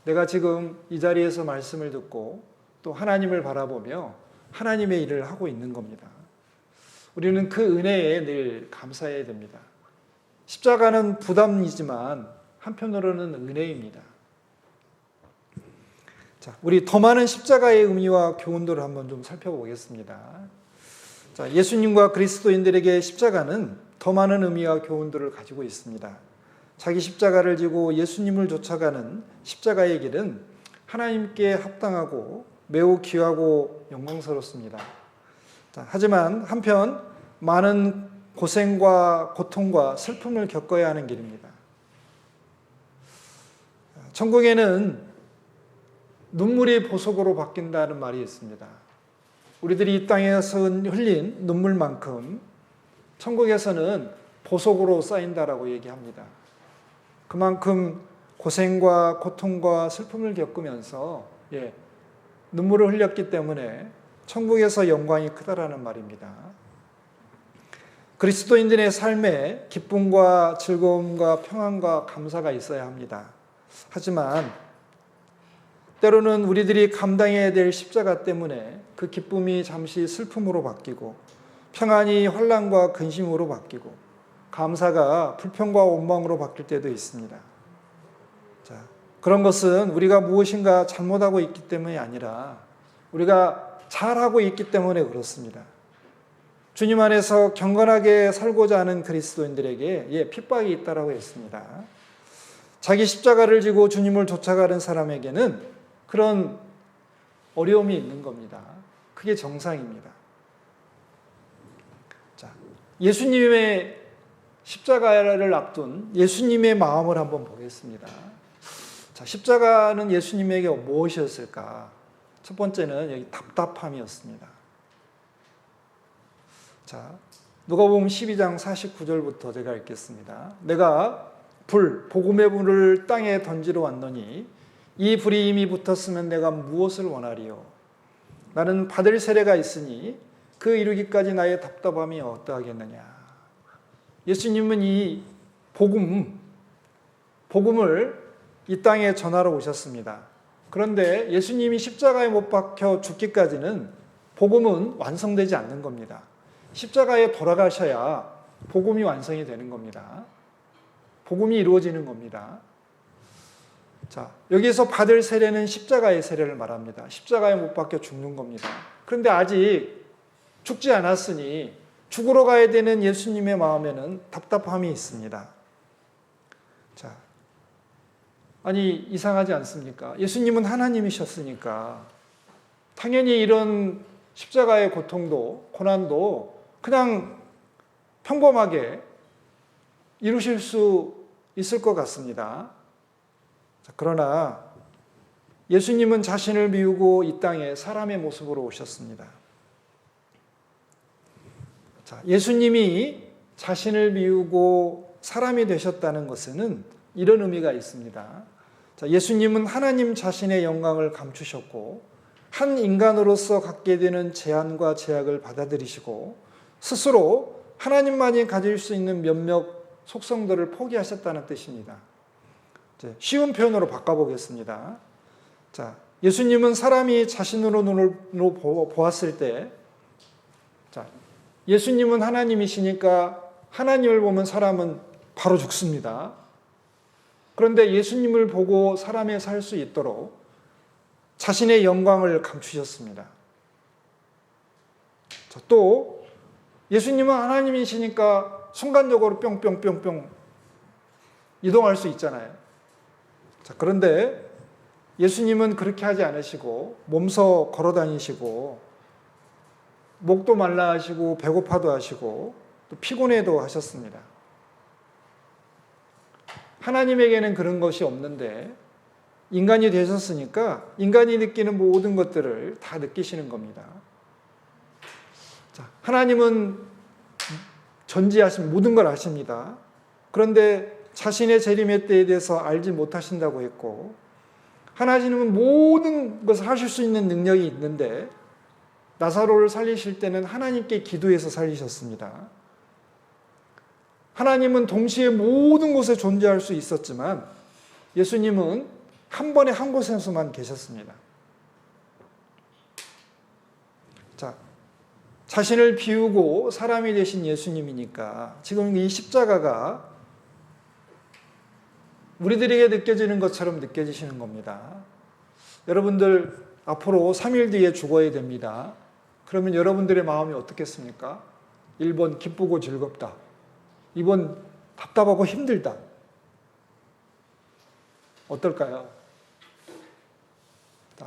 Speaker 1: 내가 지금 이 자리에서 말씀을 듣고 또 하나님을 바라보며 하나님의 일을 하고 있는 겁니다. 우리는 그 은혜에 늘 감사해야 됩니다. 십자가는 부담이지만 한편으로는 은혜입니다. 자, 우리 더 많은 십자가의 의미와 교훈들을 한번 좀 살펴보겠습니다. 자, 예수님과 그리스도인들에게 십자가는 더 많은 의미와 교훈들을 가지고 있습니다. 자기 십자가를 지고 예수님을 쫓아가는 십자가의 길은 하나님께 합당하고 매우 귀하고 영광스럽습니다. 자, 하지만 한편 많은 고생과 고통과 슬픔을 겪어야 하는 길입니다. 천국에는 눈물이 보석으로 바뀐다는 말이 있습니다. 우리들이 이 땅에서 흘린 눈물만큼 천국에서는 보석으로 쌓인다라고 얘기합니다. 그만큼 고생과 고통과 슬픔을 겪으면서 눈물을 흘렸기 때문에 천국에서 영광이 크다라는 말입니다. 그리스도인들의 삶에 기쁨과 즐거움과 평안과 감사가 있어야 합니다. 하지만 때로는 우리들이 감당해야 될 십자가 때문에 그 기쁨이 잠시 슬픔으로 바뀌고 평안이 환난과 근심으로 바뀌고 감사가 불평과 원망으로 바뀔 때도 있습니다. 자, 그런 것은 우리가 무엇인가 잘못하고 있기 때문이 아니라 우리가 잘하고 있기 때문에 그렇습니다. 주님 안에서 경건하게 살고자 하는 그리스도인들에게 핍박이 있다라고 했습니다. 자기 십자가를 지고 주님을 쫓아가는 사람에게는 그런 어려움이 있는 겁니다. 그게 정상입니다. 자, 예수님의 십자가를 앞둔 예수님의 마음을 한번 보겠습니다. 자, 십자가는 예수님에게 무엇이었을까? 첫 번째는 여기 답답함이었습니다. 자, 누가복음 12장 49절부터 제가 읽겠습니다. 내가 복음의 불을 땅에 던지러 왔노니 이 불이 이미 붙었으면 내가 무엇을 원하리요? 나는 받을 세례가 있으니 그 이루기까지 나의 답답함이 어떠하겠느냐? 예수님은 이 복음을 이 땅에 전하러 오셨습니다. 그런데 예수님이 십자가에 못 박혀 죽기까지는 복음은 완성되지 않는 겁니다. 십자가에 돌아가셔야 복음이 완성이 되는 겁니다. 복음이 이루어지는 겁니다. 자, 여기서 받을 세례는 십자가의 세례를 말합니다. 십자가에 못 박혀 죽는 겁니다. 그런데 아직 죽지 않았으니 죽으러 가야 되는 예수님의 마음에는 답답함이 있습니다. 자, 아니 이상하지 않습니까? 예수님은 하나님이셨으니까 당연히 이런 십자가의 고통도 고난도 그냥 평범하게 이루실 수 있을 것 같습니다. 그러나 예수님은 자신을 비우고 이 땅에 사람의 모습으로 오셨습니다. 자, 예수님이 자신을 비우고 사람이 되셨다는 것에는 이런 의미가 있습니다. 자, 예수님은 하나님 자신의 영광을 감추셨고 한 인간으로서 갖게 되는 제한과 제약을 받아들이시고 스스로 하나님만이 가질 수 있는 몇몇 속성들을 포기하셨다는 뜻입니다. 쉬운 표현으로 바꿔보겠습니다. 자, 예수님은 사람이 자신으로 눈으로 보았을 때, 자, 예수님은 하나님이시니까 하나님을 보면 사람은 바로 죽습니다. 그런데 예수님을 보고 사람에 살 수 있도록 자신의 영광을 감추셨습니다. 자, 또 예수님은 하나님이시니까 순간적으로 뿅뿅뿅뿅 이동할 수 있잖아요. 자, 그런데 예수님은 그렇게 하지 않으시고 몸서 걸어 다니시고 목도 말라 하시고 배고파도 하시고 또 피곤해도 하셨습니다. 하나님에게는 그런 것이 없는데 인간이 되셨으니까 인간이 느끼는 모든 것들을 다 느끼시는 겁니다. 자, 하나님은 전지하신 모든 걸 아십니다. 그런데 자신의 재림의 때에 대해서 알지 못하신다고 했고, 하나님은 모든 것을 하실 수 있는 능력이 있는데 나사로를 살리실 때는 하나님께 기도해서 살리셨습니다. 하나님은 동시에 모든 곳에 존재할 수 있었지만 예수님은 한 번에 한 곳에서만 계셨습니다. 자, 자신을 비우고 사람이 되신 예수님이니까 지금 이 십자가가 우리들에게 느껴지는 것처럼 느껴지시는 겁니다. 여러분들 앞으로 3일 뒤에 죽어야 됩니다. 그러면 여러분들의 마음이 어떻겠습니까? 1번 기쁘고 즐겁다. 2번 답답하고 힘들다. 어떨까요?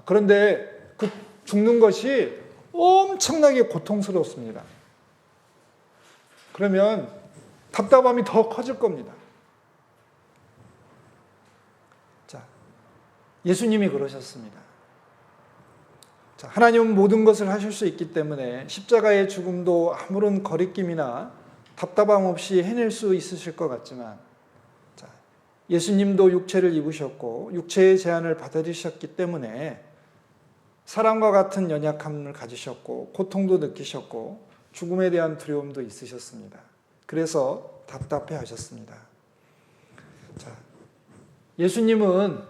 Speaker 1: 그런데 그 죽는 것이 엄청나게 고통스럽습니다. 그러면 답답함이 더 커질 겁니다. 자, 예수님이 그러셨습니다. 자, 하나님은 모든 것을 하실 수 있기 때문에 십자가의 죽음도 아무런 거리낌이나 답답함 없이 해낼 수 있으실 것 같지만, 자, 예수님도 육체를 입으셨고 육체의 제한을 받아들이셨기 때문에 사람과 같은 연약함을 가지셨고 고통도 느끼셨고 죽음에 대한 두려움도 있으셨습니다. 그래서 답답해 하셨습니다. 자, 예수님은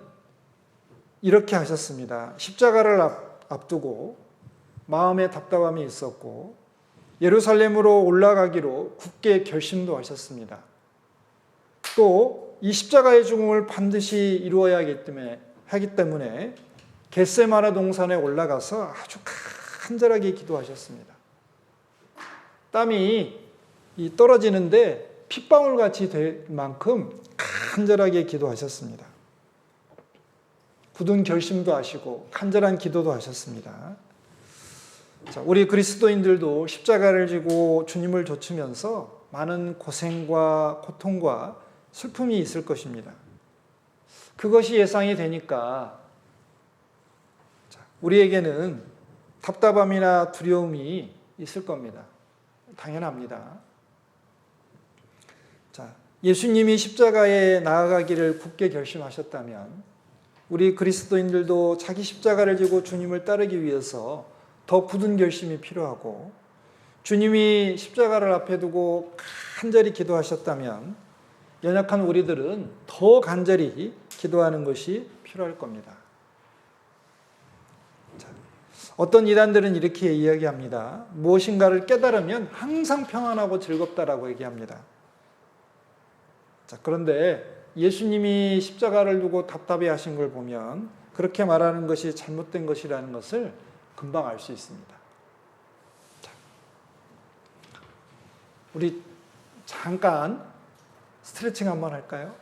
Speaker 1: 이렇게 하셨습니다. 십자가를 앞두고 마음에 답답함이 있었고 예루살렘으로 올라가기로 굳게 결심도 하셨습니다. 또 이 십자가의 죽음을 반드시 이루어야 하기 때문에 겟세마네 동산에 올라가서 아주 간절하게 기도하셨습니다. 땀이 떨어지는데 핏방울같이 될 만큼 간절하게 기도하셨습니다. 굳은 결심도 하시고 간절한 기도도 하셨습니다. 자, 우리 그리스도인들도 십자가를 지고 주님을 좇으면서 많은 고생과 고통과 슬픔이 있을 것입니다. 그것이 예상이 되니까 우리에게는 답답함이나 두려움이 있을 겁니다. 당연합니다. 자, 예수님이 십자가에 나아가기를 굳게 결심하셨다면 우리 그리스도인들도 자기 십자가를 지고 주님을 따르기 위해서 더 굳은 결심이 필요하고, 주님이 십자가를 앞에 두고 간절히 기도하셨다면 연약한 우리들은 더 간절히 기도하는 것이 필요할 겁니다. 자, 어떤 이단들은 이렇게 이야기합니다. 무엇인가를 깨달으면 항상 평안하고 즐겁다라고 얘기합니다. 자, 그런데 예수님이 십자가를 두고 답답해 하신 걸 보면 그렇게 말하는 것이 잘못된 것이라는 것을 금방 알 수 있습니다. 자, 우리 잠깐 스트레칭 한번 할까요?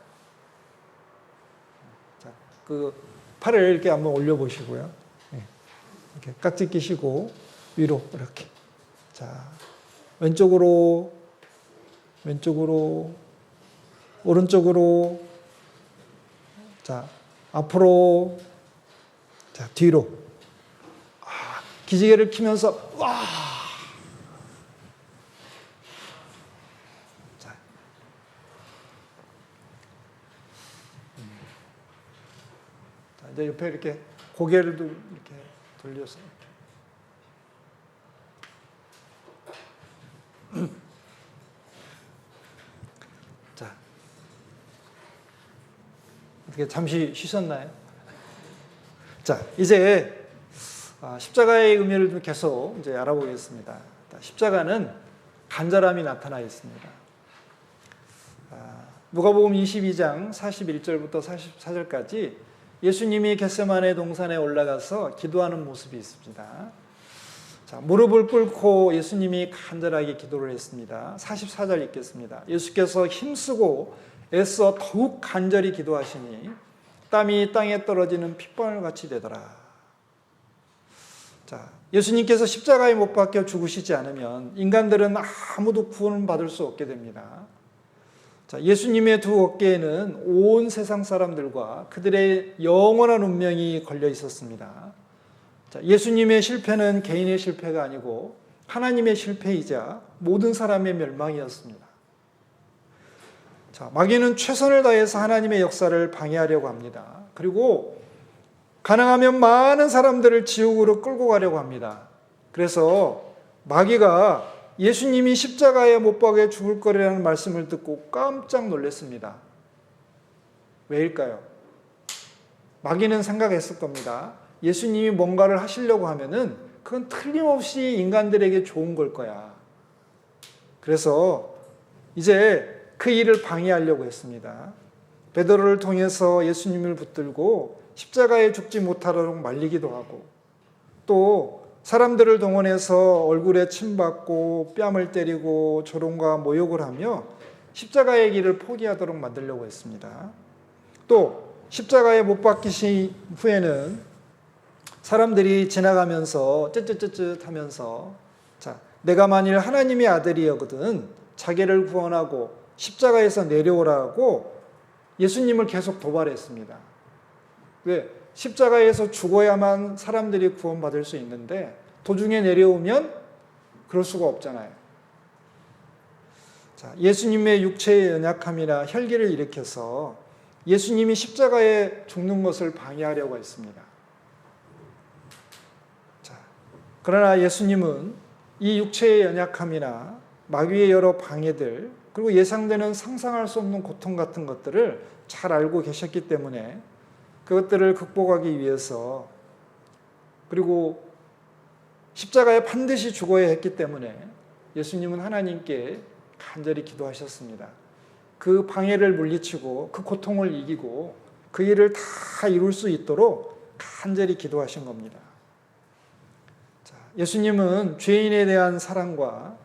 Speaker 1: 자, 그 팔을 이렇게 한번 올려보시고요. 이렇게 깍지 끼시고 위로 이렇게. 자, 왼쪽으로, 오른쪽으로. 자, 앞으로. 자, 뒤로. 기지개를 키면서 와. 자, 이제 옆에 이렇게 고개를 이렇게 돌려서. 자, 어떻게 잠시 쉬셨나요? 자, 이제 십자가의 의미를 좀 계속 이제 알아보겠습니다. 십자가는 간절함이 나타나 있습니다. 누가복음 22장 41절부터 44절까지 예수님이 겟세마네 동산에 올라가서 기도하는 모습이 있습니다. 자, 무릎을 꿇고 예수님이 간절하게 기도를 했습니다. 44절 읽겠습니다. 예수께서 힘쓰고 애써 더욱 간절히 기도하시니 땀이 땅에 떨어지는 핏방울 같이 되더라. 자, 예수님께서 십자가에 못 박혀 죽으시지 않으면 인간들은 아무도 구원받을 수 없게 됩니다. 자, 예수님의 두 어깨에는 온 세상 사람들과 그들의 영원한 운명이 걸려 있었습니다. 자, 예수님의 실패는 개인의 실패가 아니고 하나님의 실패이자 모든 사람의 멸망이었습니다. 자, 마귀는 최선을 다해서 하나님의 역사를 방해하려고 합니다. 그리고 가능하면 많은 사람들을 지옥으로 끌고 가려고 합니다. 그래서 마귀가 예수님이 십자가에 못 박여 죽을 거라는 말씀을 듣고 깜짝 놀랐습니다. 왜일까요? 마귀는 생각했을 겁니다. 예수님이 뭔가를 하시려고 하면은 그건 틀림없이 인간들에게 좋은 걸 거야. 그래서 이제 그 일을 방해하려고 했습니다. 베드로를 통해서 예수님을 붙들고 십자가에 죽지 못하도록 말리기도 하고, 또 사람들을 동원해서 얼굴에 침받고 뺨을 때리고 조롱과 모욕을 하며 십자가의 길을 포기하도록 만들려고 했습니다. 또 십자가에 못 박히신 후에는 사람들이 지나가면서 쯧쯧쯧쯧 하면서, 자, 내가 만일 하나님의 아들이거든 자기를 구원하고 십자가에서 내려오라고 예수님을 계속 도발했습니다. 왜? 십자가에서 죽어야만 사람들이 구원받을 수 있는데 도중에 내려오면 그럴 수가 없잖아요. 자, 예수님의 육체의 연약함이나 혈기를 일으켜서 예수님이 십자가에 죽는 것을 방해하려고 했습니다. 자, 그러나 예수님은 이 육체의 연약함이나 마귀의 여러 방해들, 그리고 예상되는 상상할 수 없는 고통 같은 것들을 잘 알고 계셨기 때문에 그것들을 극복하기 위해서, 그리고 십자가에 반드시 죽어야 했기 때문에 예수님은 하나님께 간절히 기도하셨습니다. 그 방해를 물리치고 그 고통을 이기고 그 일을 다 이룰 수 있도록 간절히 기도하신 겁니다. 자, 예수님은 죄인에 대한 사랑과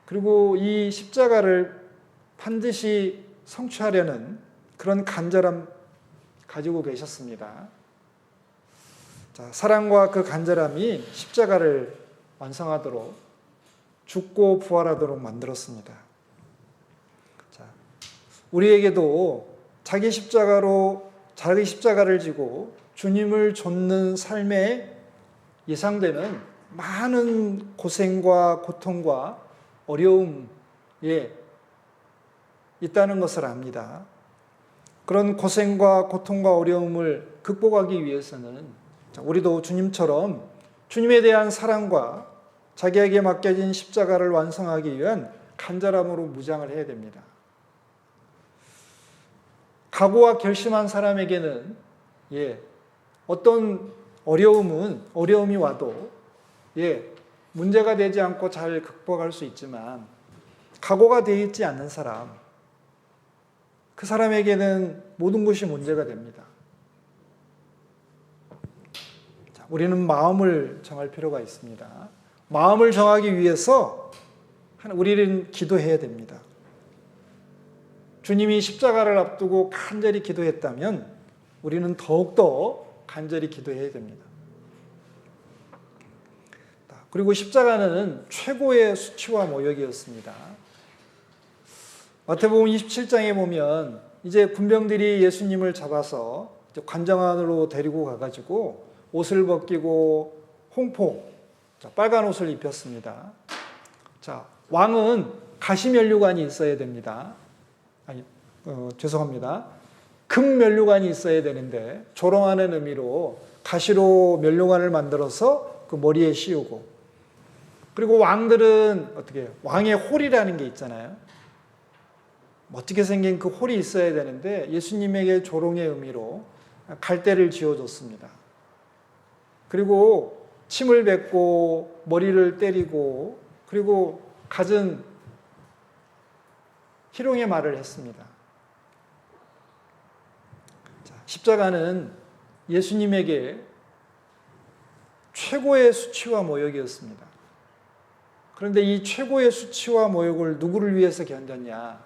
Speaker 1: 그리고 이 십자가를 반드시 성취하려는 그런 간절함 가지고 계셨습니다. 자, 사랑과 그 간절함이 십자가를 완성하도록, 죽고 부활하도록 만들었습니다. 자, 우리에게도 자기 십자가를 지고 주님을 좇는 삶에 예상되는 많은 고생과 고통과 어려움이 있다는 것을 압니다. 그런 고생과 고통과 어려움을 극복하기 위해서는 우리도 주님처럼 주님에 대한 사랑과 자기에게 맡겨진 십자가를 완성하기 위한 간절함으로 무장을 해야 됩니다. 각오와 결심한 사람에게는 어떤 어려움이 와도 문제가 되지 않고 잘 극복할 수 있지만, 각오가 되어 있지 않는 사람, 그 사람에게는 모든 것이 문제가 됩니다. 자, 우리는 마음을 정할 필요가 있습니다. 마음을 정하기 위해서 우리는 기도해야 됩니다. 주님이 십자가를 앞두고 간절히 기도했다면 우리는 더욱더 간절히 기도해야 됩니다. 그리고 십자가는 최고의 수치와 모욕이었습니다. 마태복음 27장에 보면 이제 군병들이 예수님을 잡아서 관장 안으로 데리고 가가지고 옷을 벗기고 홍포, 빨간 옷을 입혔습니다. 자, 왕은 가시면류관이 있어야 됩니다. 죄송합니다. 금면류관이 있어야 되는데 조롱하는 의미로 가시로 면류관을 만들어서 그 머리에 씌우고, 그리고 왕들은 어떻게 해요? 왕의 홀이라는 게 있잖아요. 멋지게 생긴 그 홀이 있어야 되는데 예수님에게 조롱의 의미로 갈대를 쥐어줬습니다. 그리고 침을 뱉고 머리를 때리고, 그리고 갖은 희롱의 말을 했습니다. 자, 십자가는 예수님에게 최고의 수치와 모욕이었습니다. 그런데 이 최고의 수치와 모욕을 누구를 위해서 견뎠냐?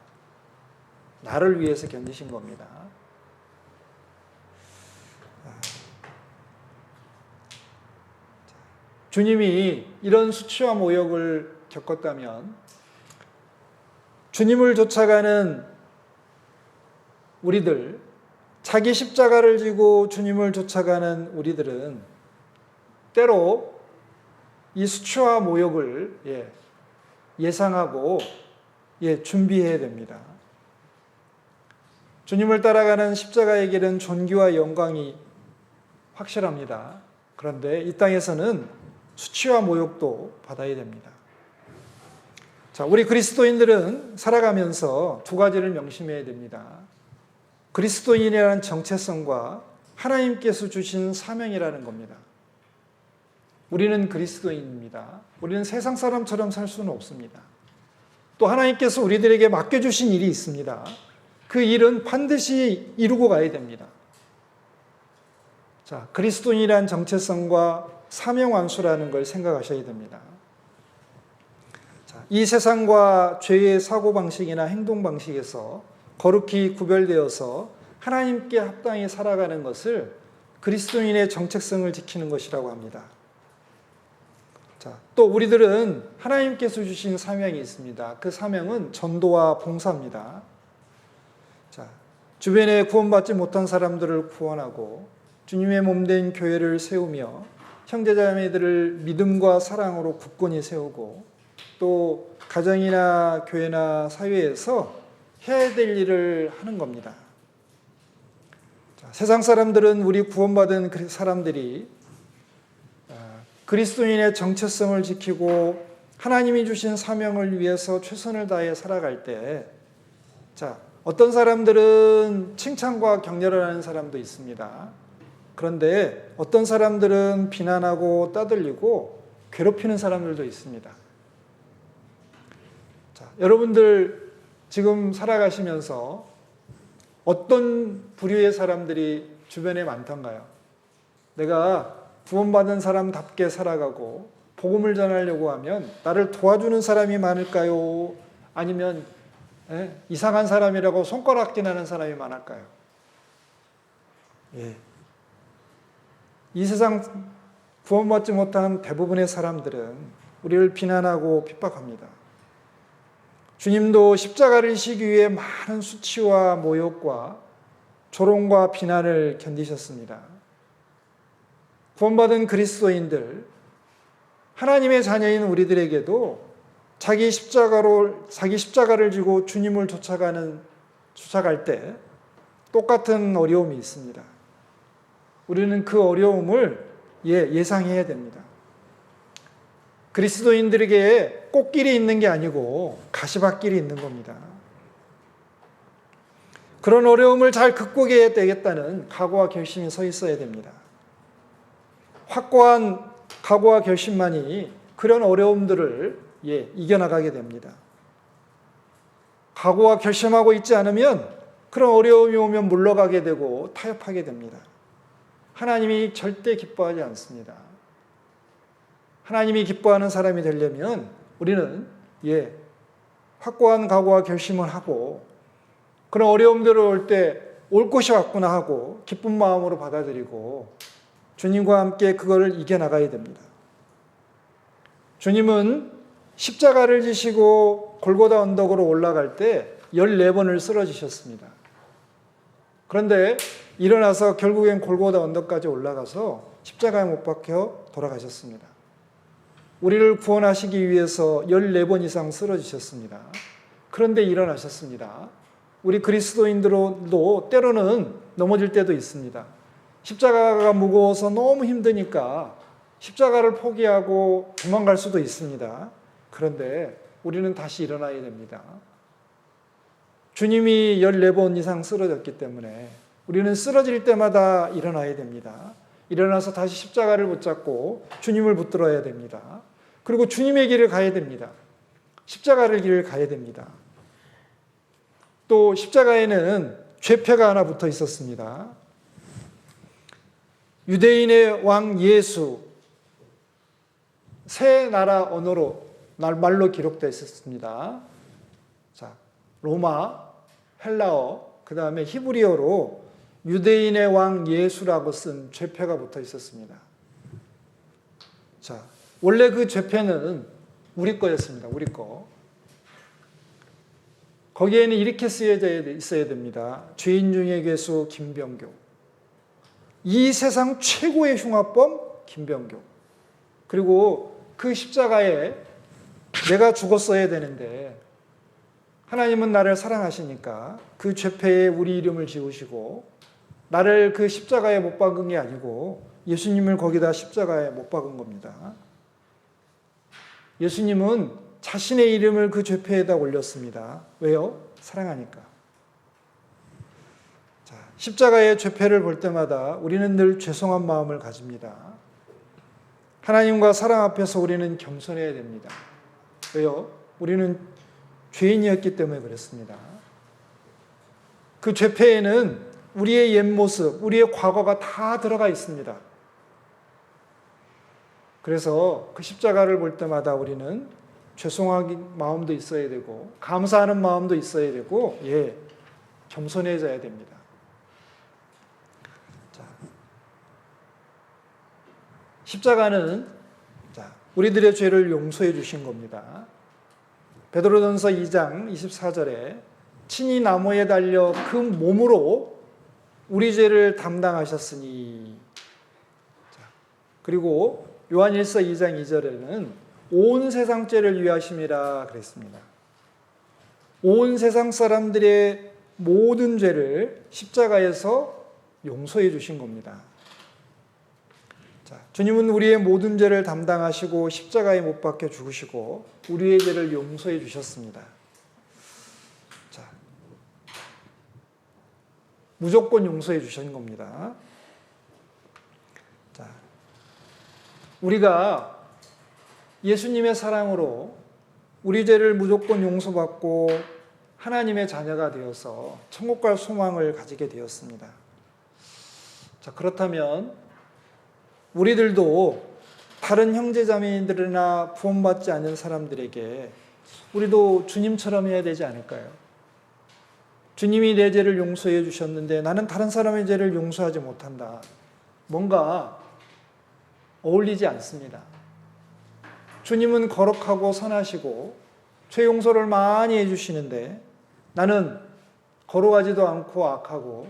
Speaker 1: 나를 위해서 견디신 겁니다. 주님이 이런 수치와 모욕을 겪었다면 주님을 쫓아가는 우리들, 자기 십자가를 지고 주님을 쫓아가는 우리들은 때로 이 수치와 모욕을 예상하고 준비해야 됩니다. 주님을 따라가는 십자가의 길은 존귀와 영광이 확실합니다. 그런데 이 땅에서는 수치와 모욕도 받아야 됩니다. 자, 우리 그리스도인들은 살아가면서 두 가지를 명심해야 됩니다. 그리스도인이라는 정체성과 하나님께서 주신 사명이라는 겁니다. 우리는 그리스도인입니다. 우리는 세상 사람처럼 살 수는 없습니다. 또 하나님께서 우리들에게 맡겨주신 일이 있습니다. 그 일은 반드시 이루고 가야 됩니다. 자, 그리스도인이라는 정체성과 사명 완수라는 걸 생각하셔야 됩니다. 자, 이 세상과 죄의 사고방식이나 행동방식에서 거룩히 구별되어서 하나님께 합당히 살아가는 것을 그리스도인의 정체성을 지키는 것이라고 합니다. 자, 또 우리들은 하나님께서 주신 사명이 있습니다. 그 사명은 전도와 봉사입니다. 자, 주변에 구원받지 못한 사람들을 구원하고 주님의 몸된 교회를 세우며 형제자매들을 믿음과 사랑으로 굳건히 세우고 또 가정이나 교회나 사회에서 해야 될 일을 하는 겁니다. 자, 세상 사람들은 우리 구원받은 사람들이 그리스도인의 정체성을 지키고 하나님이 주신 사명을 위해서 최선을 다해 살아갈 때, 자, 어떤 사람들은 칭찬과 격려를 하는 사람도 있습니다. 그런데 어떤 사람들은 비난하고 따돌리고 괴롭히는 사람들도 있습니다. 자, 여러분들 지금 살아가시면서 어떤 부류의 사람들이 주변에 많던가요? 내가 구원받은 사람답게 살아가고 복음을 전하려고 하면 나를 도와주는 사람이 많을까요? 아니면 이상한 사람이라고 손가락질하는 사람이 많을까요? 이 세상 구원받지 못한 대부분의 사람들은 우리를 비난하고 핍박합니다. 주님도 십자가를 지기 위해 많은 수치와 모욕과 조롱과 비난을 견디셨습니다. 구원받은 그리스도인들, 하나님의 자녀인 우리들에게도 자기 십자가를 지고 주님을 쫓아갈 때 똑같은 어려움이 있습니다. 우리는 그 어려움을 예상해야 됩니다. 그리스도인들에게 꽃길이 있는 게 아니고 가시밭길이 있는 겁니다. 그런 어려움을 잘 극복해야 되겠다는 각오와 결심이 서 있어야 됩니다. 확고한 각오와 결심만이 그런 어려움들을 이겨나가게 됩니다. 각오와 결심하고 있지 않으면 그런 어려움이 오면 물러가게 되고 타협하게 됩니다. 하나님이 절대 기뻐하지 않습니다. 하나님이 기뻐하는 사람이 되려면 우리는 확고한 각오와 결심을 하고 그런 어려움들을 올 때 올 곳이 왔구나 하고 기쁜 마음으로 받아들이고 주님과 함께 그거를 이겨나가야 됩니다. 주님은 십자가를 지시고 골고다 언덕으로 올라갈 때 14번을 쓰러지셨습니다. 그런데 일어나서 결국엔 골고다 언덕까지 올라가서 십자가에 못 박혀 돌아가셨습니다. 우리를 구원하시기 위해서 14번 이상 쓰러지셨습니다. 그런데 일어나셨습니다. 우리 그리스도인들도 때로는 넘어질 때도 있습니다. 십자가가 무거워서 너무 힘드니까 십자가를 포기하고 도망갈 수도 있습니다. 그런데 우리는 다시 일어나야 됩니다. 주님이 14번 이상 쓰러졌기 때문에 우리는 쓰러질 때마다 일어나야 됩니다. 일어나서 다시 십자가를 붙잡고 주님을 붙들어야 됩니다. 그리고 주님의 길을 가야 됩니다. 십자가를 길을 가야 됩니다. 또 십자가에는 죄패가 하나 붙어 있었습니다. 유대인의 왕 예수, 세 나라 언어로 말로 기록되어 있었습니다. 자, 로마, 헬라어, 그 다음에 히브리어로 유대인의 왕 예수라고 쓴 죄패가 붙어 있었습니다. 자, 원래 그 죄패는 우리 거였습니다. 우리 거. 거기에는 이렇게 쓰여져 있어야 됩니다. 죄인 중의 괴수 김병교. 이 세상 최고의 흉악범 김병교. 그리고 그 십자가에 내가 죽었어야 되는데 하나님은 나를 사랑하시니까 그 죄패에 우리 이름을 지우시고 나를 그 십자가에 못 박은 게 아니고 예수님을 거기다 십자가에 못 박은 겁니다. 예수님은 자신의 이름을 그 죄패에다 올렸습니다. 왜요? 사랑하니까. 자, 십자가의 죄패를 볼 때마다 우리는 늘 죄송한 마음을 가집니다. 하나님과 사랑 앞에서 우리는 겸손해야 됩니다. 왜요? 우리는 죄인이었기 때문에 그렇습니다. 그 죄패에는 우리의 옛 모습, 우리의 과거가 다 들어가 있습니다. 그래서 그 십자가를 볼 때마다 우리는 죄송한 마음도 있어야 되고 감사하는 마음도 있어야 되고 겸손해져야 됩니다. 자, 십자가는 우리들의 죄를 용서해 주신 겁니다. 베드로전서 2장 24절에 친히 나무에 달려 그 몸으로 우리 죄를 담당하셨으니, 그리고 요한일서 2장 2절에는 온 세상 죄를 위하심이라 그랬습니다. 온 세상 사람들의 모든 죄를 십자가에서 용서해 주신 겁니다. 자, 주님은 우리의 모든 죄를 담당하시고 십자가에 못 박혀 죽으시고 우리의 죄를 용서해 주셨습니다. 자, 무조건 용서해 주신 겁니다. 자, 우리가 예수님의 사랑으로 우리 죄를 무조건 용서받고 하나님의 자녀가 되어서 천국 갈 소망을 가지게 되었습니다. 자, 그렇다면 우리들도 다른 형제자매들이나 구원받지 않은 사람들에게 우리도 주님처럼 해야 되지 않을까요? 주님이 내 죄를 용서해 주셨는데 나는 다른 사람의 죄를 용서하지 못한다. 뭔가 어울리지 않습니다. 주님은 거룩하고 선하시고 죄 용서를 많이 해주시는데 나는 거룩하지도 않고 악하고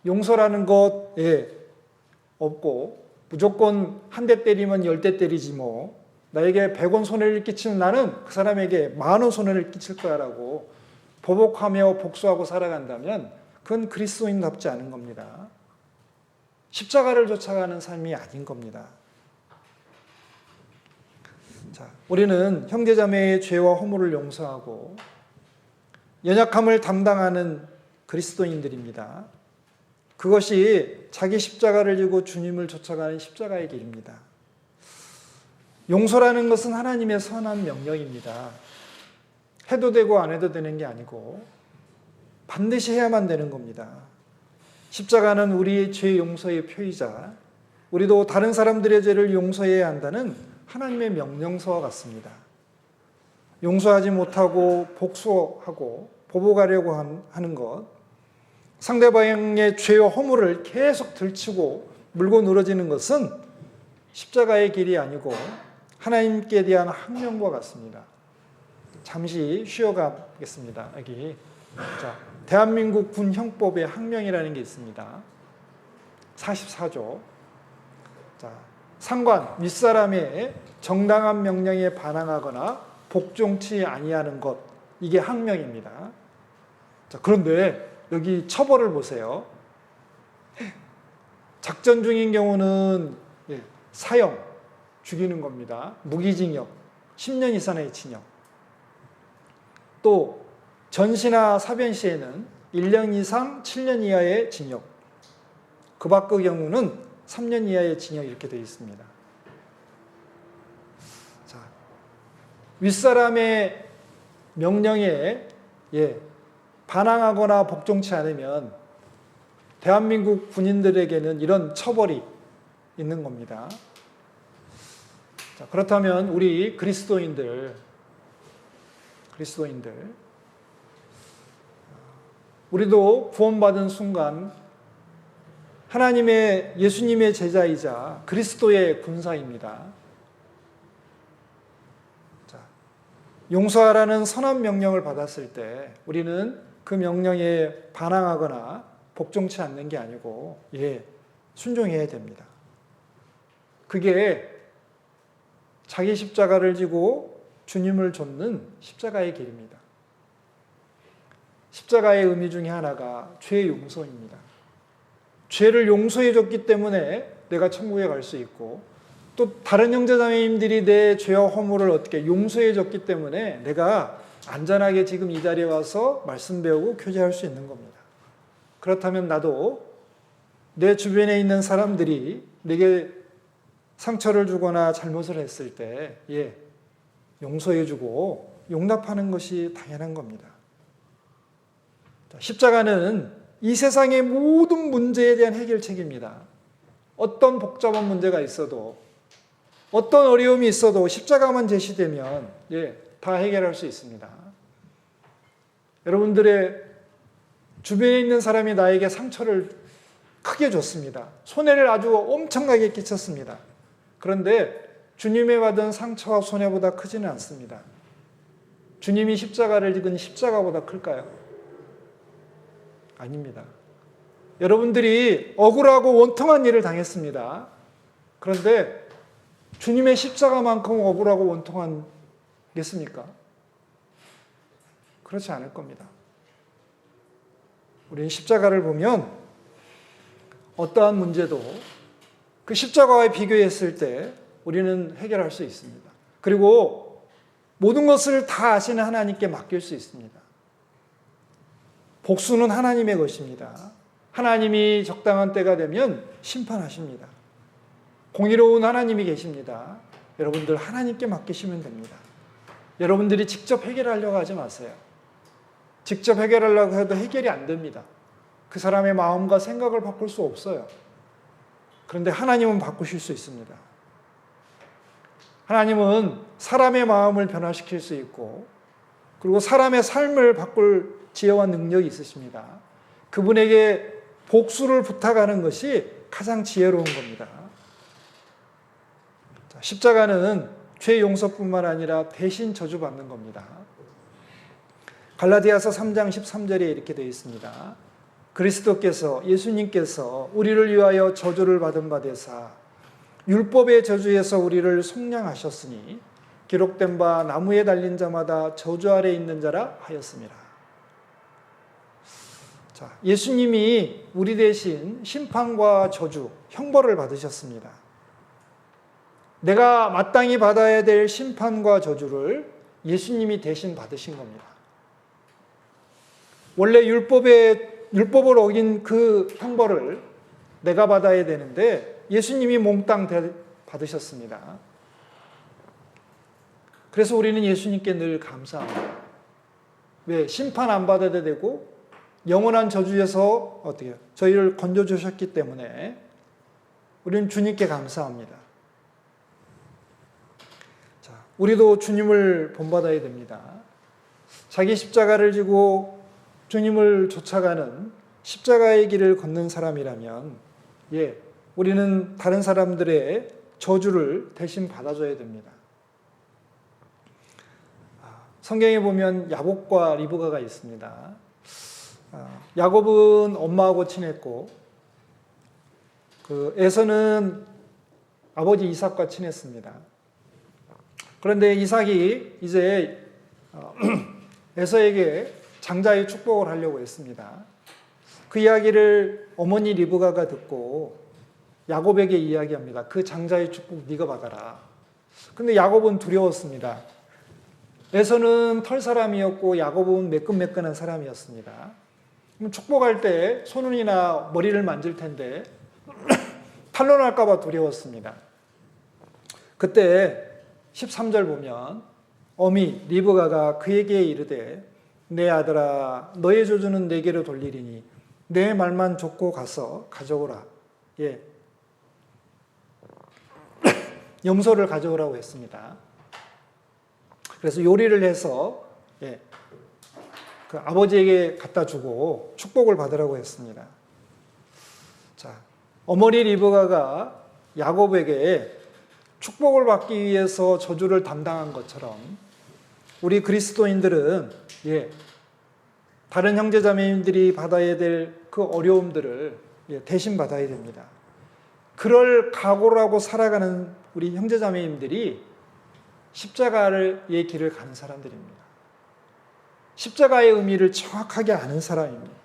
Speaker 1: 용서라는 것에 없고 무조건 한 대 때리면 10대 때리지 뭐 나에게 100원 손해를 끼치는 나는 그 사람에게 10,000원 손해를 끼칠 거야 라고 보복하며 복수하고 살아간다면 그건 그리스도인답지 않은 겁니다. 십자가를 쫓아가는 삶이 아닌 겁니다. 자, 우리는 형제자매의 죄와 허물을 용서하고 연약함을 담당하는 그리스도인들입니다. 그것이 자기 십자가를 지고 주님을 쫓아가는 십자가의 길입니다. 용서라는 것은 하나님의 선한 명령입니다. 해도 되고 안 해도 되는 게 아니고 반드시 해야만 되는 겁니다. 십자가는 우리의 죄 용서의 표이자 우리도 다른 사람들의 죄를 용서해야 한다는 하나님의 명령서와 같습니다. 용서하지 못하고 복수하고 보복하려고 하는 것, 상대방의 죄와 허물을 계속 들추고 물고 늘어지는 것은 십자가의 길이 아니고 하나님께 대한 항명과 같습니다. 잠시 쉬어가겠습니다. 여기 자, 대한민국 군 형법에 항명이라는 게 있습니다. 44조. 자, 상관 윗사람의 정당한 명령에 반항하거나 복종치 아니하는 것, 이게 항명입니다. 자, 그런데 여기 처벌을 보세요. 작전 중인 경우는 사형, 죽이는 겁니다. 무기징역, 10년 이상의 징역. 또 전시나 사변 시에는 1년 이상 7년 이하의 징역. 그 밖의 경우는 3년 이하의 징역 이렇게 되어 있습니다. 자, 윗사람의 명령에 반항하거나 복종치 않으면 대한민국 군인들에게는 이런 처벌이 있는 겁니다. 자, 그렇다면 우리 그리스도인들 우리도 구원받은 순간 하나님의 예수님의 제자이자 그리스도의 군사입니다. 자, 용서하라는 선한 명령을 받았을 때 우리는 그 명령에 반항하거나 복종치 않는 게 아니고 순종해야 됩니다. 그게 자기 십자가를 지고 주님을 좇는 십자가의 길입니다. 십자가의 의미 중에 하나가 죄의 용서입니다. 죄를 용서해 줬기 때문에 내가 천국에 갈 수 있고, 또 다른 형제자매님들이 내 죄와 허물을 어떻게 용서해 줬기 때문에 내가 안전하게 지금 이 자리에 와서 말씀 배우고 교제할 수 있는 겁니다. 그렇다면 나도 내 주변에 있는 사람들이 내게 상처를 주거나 잘못을 했을 때 용서해 주고 용납하는 것이 당연한 겁니다. 십자가는 이 세상의 모든 문제에 대한 해결책입니다. 어떤 복잡한 문제가 있어도, 어떤 어려움이 있어도 십자가만 제시되면 다 해결할 수 있습니다. 여러분들의 주변에 있는 사람이 나에게 상처를 크게 줬습니다. 손해를 아주 엄청나게 끼쳤습니다. 그런데 주님의 받은 상처와 손해보다 크지는 않습니다. 주님이 십자가를 지은 십자가보다 클까요? 아닙니다. 여러분들이 억울하고 원통한 일을 당했습니다. 그런데 주님의 십자가만큼 억울하고 원통하겠습니까? 그렇지 않을 겁니다. 우리는 십자가를 보면 어떠한 문제도 그 십자가와 비교했을 때 우리는 해결할 수 있습니다. 그리고 모든 것을 다 아시는 하나님께 맡길 수 있습니다. 복수는 하나님의 것입니다. 하나님이 적당한 때가 되면 심판하십니다. 공의로운 하나님이 계십니다. 여러분들 하나님께 맡기시면 됩니다. 여러분들이 직접 해결하려고 하지 마세요. 직접 해결하려고 해도 해결이 안 됩니다. 그 사람의 마음과 생각을 바꿀 수 없어요. 그런데 하나님은 바꾸실 수 있습니다. 하나님은 사람의 마음을 변화시킬 수 있고, 그리고 사람의 삶을 바꿀 지혜와 능력이 있으십니다. 그분에게 복수를 부탁하는 것이 가장 지혜로운 겁니다. 십자가는 죄 용서뿐만 아니라 대신 저주받는 겁니다. 갈라디아서 3장 13절에 이렇게 되어 있습니다. 그리스도께서, 예수님께서 우리를 위하여 저주를 받은 바 되사 율법의 저주에서 우리를 속량하셨으니 기록된 바 나무에 달린 자마다 저주 아래 있는 자라 하였습니다. 자, 예수님이 우리 대신 심판과 저주, 형벌을 받으셨습니다. 내가 마땅히 받아야 될 심판과 저주를 예수님이 대신 받으신 겁니다. 원래 율법을 어긴 그 형벌을 내가 받아야 되는데 예수님이 몽땅 받으셨습니다. 그래서 우리는 예수님께 늘 감사합니다. 왜? 심판 안 받아야 되고 영원한 저주에서 어떻게 저희를 건져주셨기 때문에 우리는 주님께 감사합니다. 자, 우리도 주님을 본받아야 됩니다. 자기 십자가를 지고 주님을 쫓아가는 십자가의 길을 걷는 사람이라면 우리는 다른 사람들의 저주를 대신 받아줘야 됩니다. 성경에 보면 야곱과 리브가가 있습니다. 야곱은 엄마하고 친했고 에서는 아버지 이삭과 친했습니다. 그런데 이삭이 이제 에서에게 장자의 축복을 하려고 했습니다. 그 이야기를 어머니 리브가가 듣고 야곱에게 이야기합니다. 그 장자의 축복 네가 받아라. 근데 야곱은 두려웠습니다. 에서는 털 사람이었고 야곱은 매끈매끈한 사람이었습니다. 그럼 축복할 때 손이나 머리를 만질 텐데 탄로날까 봐 두려웠습니다. 그때 13절 보면 어미 리브가가 그에게 이르되 내 아들아 너의 저주는 내게로 돌리리니 내 말만 좇고 가서 가져오라. 염소를 가져오라고 했습니다. 그래서 요리를 해서 그 아버지에게 갖다 주고 축복을 받으라고 했습니다. 자, 어머니 리브가가 야곱에게 축복을 받기 위해서 저주를 담당한 것처럼 우리 그리스도인들은 다른 형제자매님들이 받아야 될 그 어려움들을 대신 받아야 됩니다. 그럴 각오를 하고 살아가는 우리 형제자매님들이 십자가의 길을 가는 사람들입니다. 십자가의 의미를 정확하게 아는 사람입니다.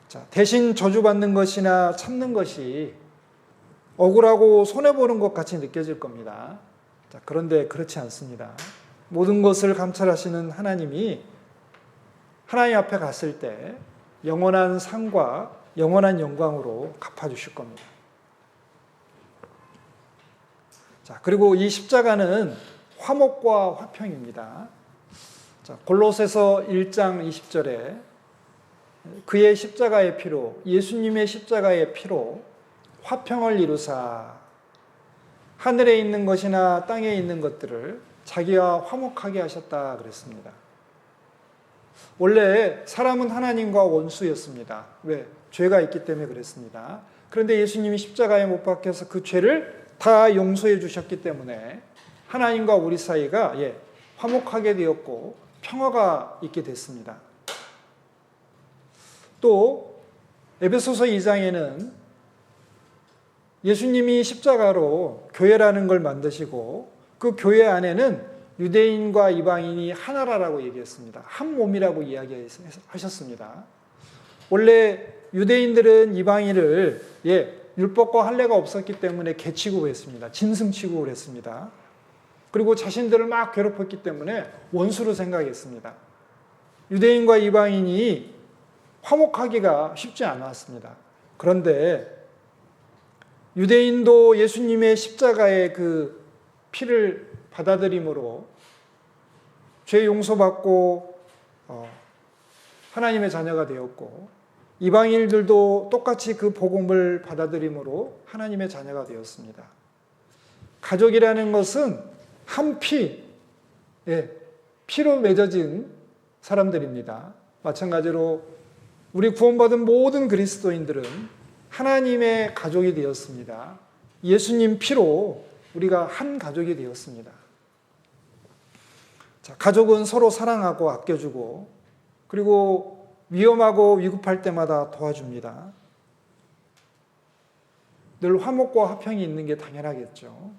Speaker 1: 자, 대신 저주받는 것이나 참는 것이 억울하고 손해보는 것 같이 느껴질 겁니다. 자, 그런데 그렇지 않습니다. 모든 것을 감찰하시는 하나님이 하나님 앞에 갔을 때 영원한 상과 영원한 영광으로 갚아주실 겁니다. 자, 그리고 이 십자가는 화목과 화평입니다. 자, 골로새서 1장 20절에 그의 십자가의 피로, 예수님의 십자가의 피로 화평을 이루사 하늘에 있는 것이나 땅에 있는 것들을 자기와 화목하게 하셨다 그랬습니다. 원래 사람은 하나님과 원수였습니다. 왜? 죄가 있기 때문에 그랬습니다. 그런데 예수님이 십자가에 못 박혀서 그 죄를 다 용서해 주셨기 때문에 하나님과 우리 사이가 화목하게 되었고 평화가 있게 됐습니다. 또 에베소서 2장에는 예수님이 십자가로 교회라는 걸 만드시고 그 교회 안에는 유대인과 이방인이 하나라고 얘기했습니다. 한 몸이라고 이야기하셨습니다. 원래 유대인들은 이방인을 율법과 할례가 없었기 때문에 개 취급했습니다. 짐승 취급을 했습니다. 그리고 자신들을 막 괴롭혔기 때문에 원수로 생각했습니다. 유대인과 이방인이 화목하기가 쉽지 않았습니다. 그런데 유대인도 예수님의 십자가의 그 피를 받아들임으로 죄 용서받고 하나님의 자녀가 되었고 이방인들도 똑같이 그 복음을 받아들임으로 하나님의 자녀가 되었습니다. 가족이라는 것은 한 피로 맺어진 사람들입니다. 마찬가지로 우리 구원받은 모든 그리스도인들은 하나님의 가족이 되었습니다. 예수님 피로 우리가 한 가족이 되었습니다. 자, 가족은 서로 사랑하고 아껴주고 그리고 위험하고 위급할 때마다 도와줍니다. 늘 화목과 화평이 있는 게 당연하겠죠.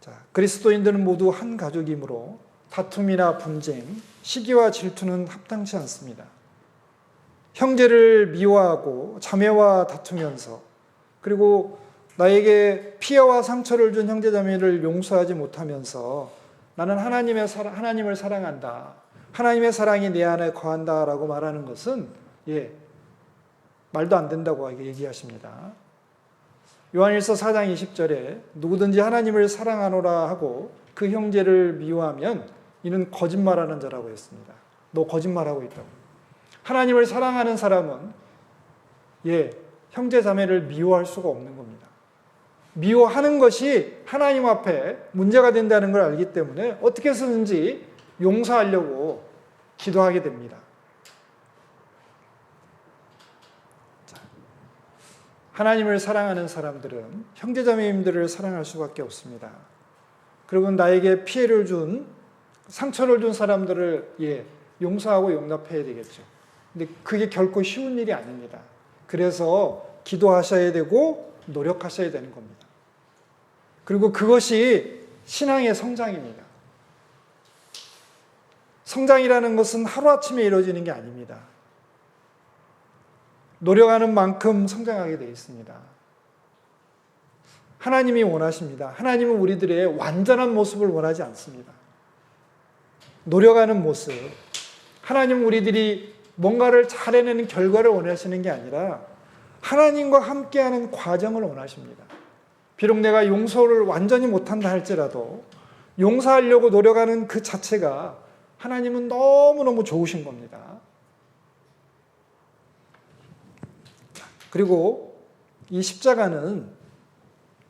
Speaker 1: 자, 그리스도인들은 모두 한 가족이므로 다툼이나 분쟁, 시기와 질투는 합당치 않습니다. 형제를 미워하고 자매와 다투면서 그리고 나에게 피해와 상처를 준 형제자매를 용서하지 못하면서 나는 하나님을 사랑한다. 하나님의 사랑이 내 안에 거한다라고 말하는 것은 말도 안 된다고 얘기하십니다. 요한일서 4장 20절에 누구든지 하나님을 사랑하노라 하고 그 형제를 미워하면 이는 거짓말하는 자라고 했습니다. 너 거짓말하고 있다고. 하나님을 사랑하는 사람은 형제 자매를 미워할 수가 없는 겁니다. 미워하는 것이 하나님 앞에 문제가 된다는 걸 알기 때문에 어떻게 해서든지 용서하려고 기도하게 됩니다. 자, 하나님을 사랑하는 사람들은 형제자매님들을 사랑할 수밖에 없습니다. 그리고 나에게 피해를 준, 상처를 준 사람들을 용서하고 용납해야 되겠죠. 근데 그게 결코 쉬운 일이 아닙니다. 그래서 기도하셔야 되고 노력하셔야 되는 겁니다. 그리고 그것이 신앙의 성장입니다. 성장이라는 것은 하루아침에 이루어지는 게 아닙니다. 노력하는 만큼 성장하게 되어 있습니다. 하나님이 원하십니다. 하나님은 우리들의 완전한 모습을 원하지 않습니다. 노력하는 모습. 하나님은 우리들이 뭔가를 잘 해내는 결과를 원하시는 게 아니라 하나님과 함께하는 과정을 원하십니다. 비록 내가 용서를 완전히 못한다 할지라도 용서하려고 노력하는 그 자체가 하나님은 너무너무 좋으신 겁니다. 그리고 이 십자가는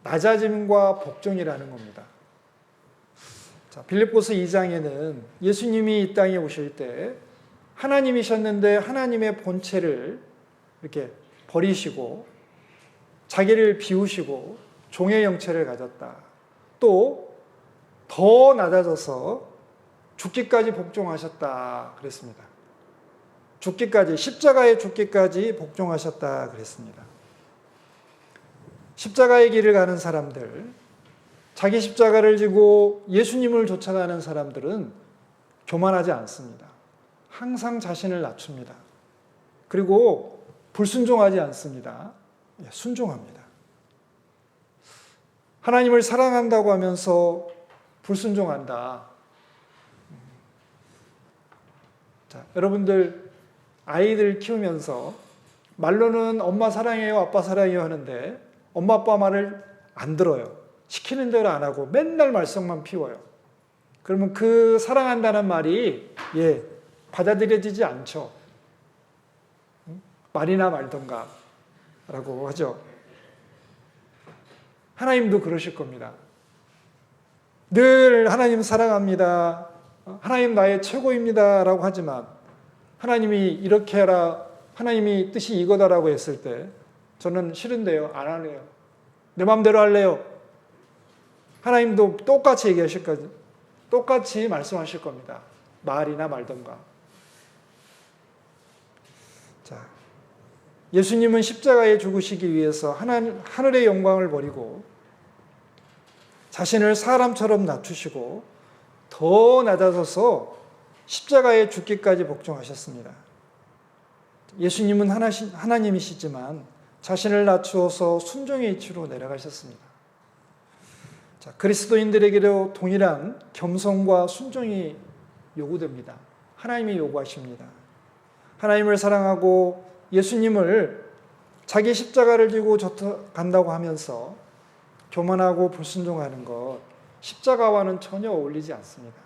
Speaker 1: 낮아짐과 복종이라는 겁니다. 자, 빌립보서 2장에는 예수님이 이 땅에 오실 때 하나님이셨는데 하나님의 본체를 이렇게 버리시고 자기를 비우시고 종의 형체를 가졌다. 또 더 낮아져서 죽기까지 복종하셨다 그랬습니다. 죽기까지, 십자가의 죽기까지 복종하셨다 그랬습니다. 십자가의 길을 가는 사람들, 자기 십자가를 지고 예수님을 쫓아가는 사람들은 교만하지 않습니다. 항상 자신을 낮춥니다. 그리고 불순종하지 않습니다. 순종합니다. 하나님을 사랑한다고 하면서 불순종한다. 자, 여러분들 아이들 키우면서 말로는 엄마 사랑해요, 아빠 사랑해요 하는데 엄마 아빠 말을 안 들어요. 시키는 대로 안 하고 맨날 말썽만 피워요. 그러면 그 사랑한다는 말이 받아들여지지 않죠. 말이나 말던가 라고 하죠. 하나님도 그러실 겁니다. 늘 하나님 사랑합니다. 하나님 나의 최고입니다. 라고 하지만 하나님이 이렇게 해라. 하나님이 뜻이 이거다라고 했을 때 저는 싫은데요. 안 할래요. 내 마음대로 할래요. 하나님도 똑같이 얘기하실 거죠. 똑같이 말씀하실 겁니다. 말이나 말던가. 자, 예수님은 십자가에 죽으시기 위해서 하늘의 영광을 버리고 자신을 사람처럼 낮추시고 더 낮아져서 십자가에 죽기까지 복종하셨습니다. 예수님은 하나님이시지만 자신을 낮추어서 순종의 이치로 내려가셨습니다. 자, 그리스도인들에게도 동일한 겸손과 순종이 요구됩니다. 하나님이 요구하십니다. 하나님을 사랑하고 예수님을 자기 십자가를 지고 간다고 하면서 교만하고 불순종하는 것, 십자가와는 전혀 어울리지 않습니다.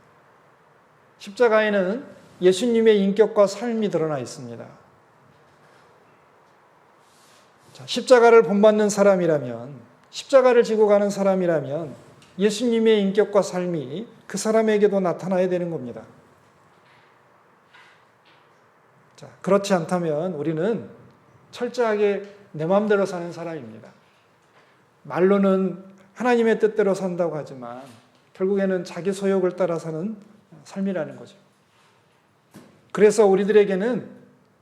Speaker 1: 십자가에는 예수님의 인격과 삶이 드러나 있습니다. 자, 십자가를 본받는 사람이라면, 십자가를 지고 가는 사람이라면 예수님의 인격과 삶이 그 사람에게도 나타나야 되는 겁니다. 자, 그렇지 않다면 우리는 철저하게 내 마음대로 사는 사람입니다. 말로는 하나님의 뜻대로 산다고 하지만 결국에는 자기 소욕을 따라 사는 삶이라는 거죠. 그래서 우리들에게는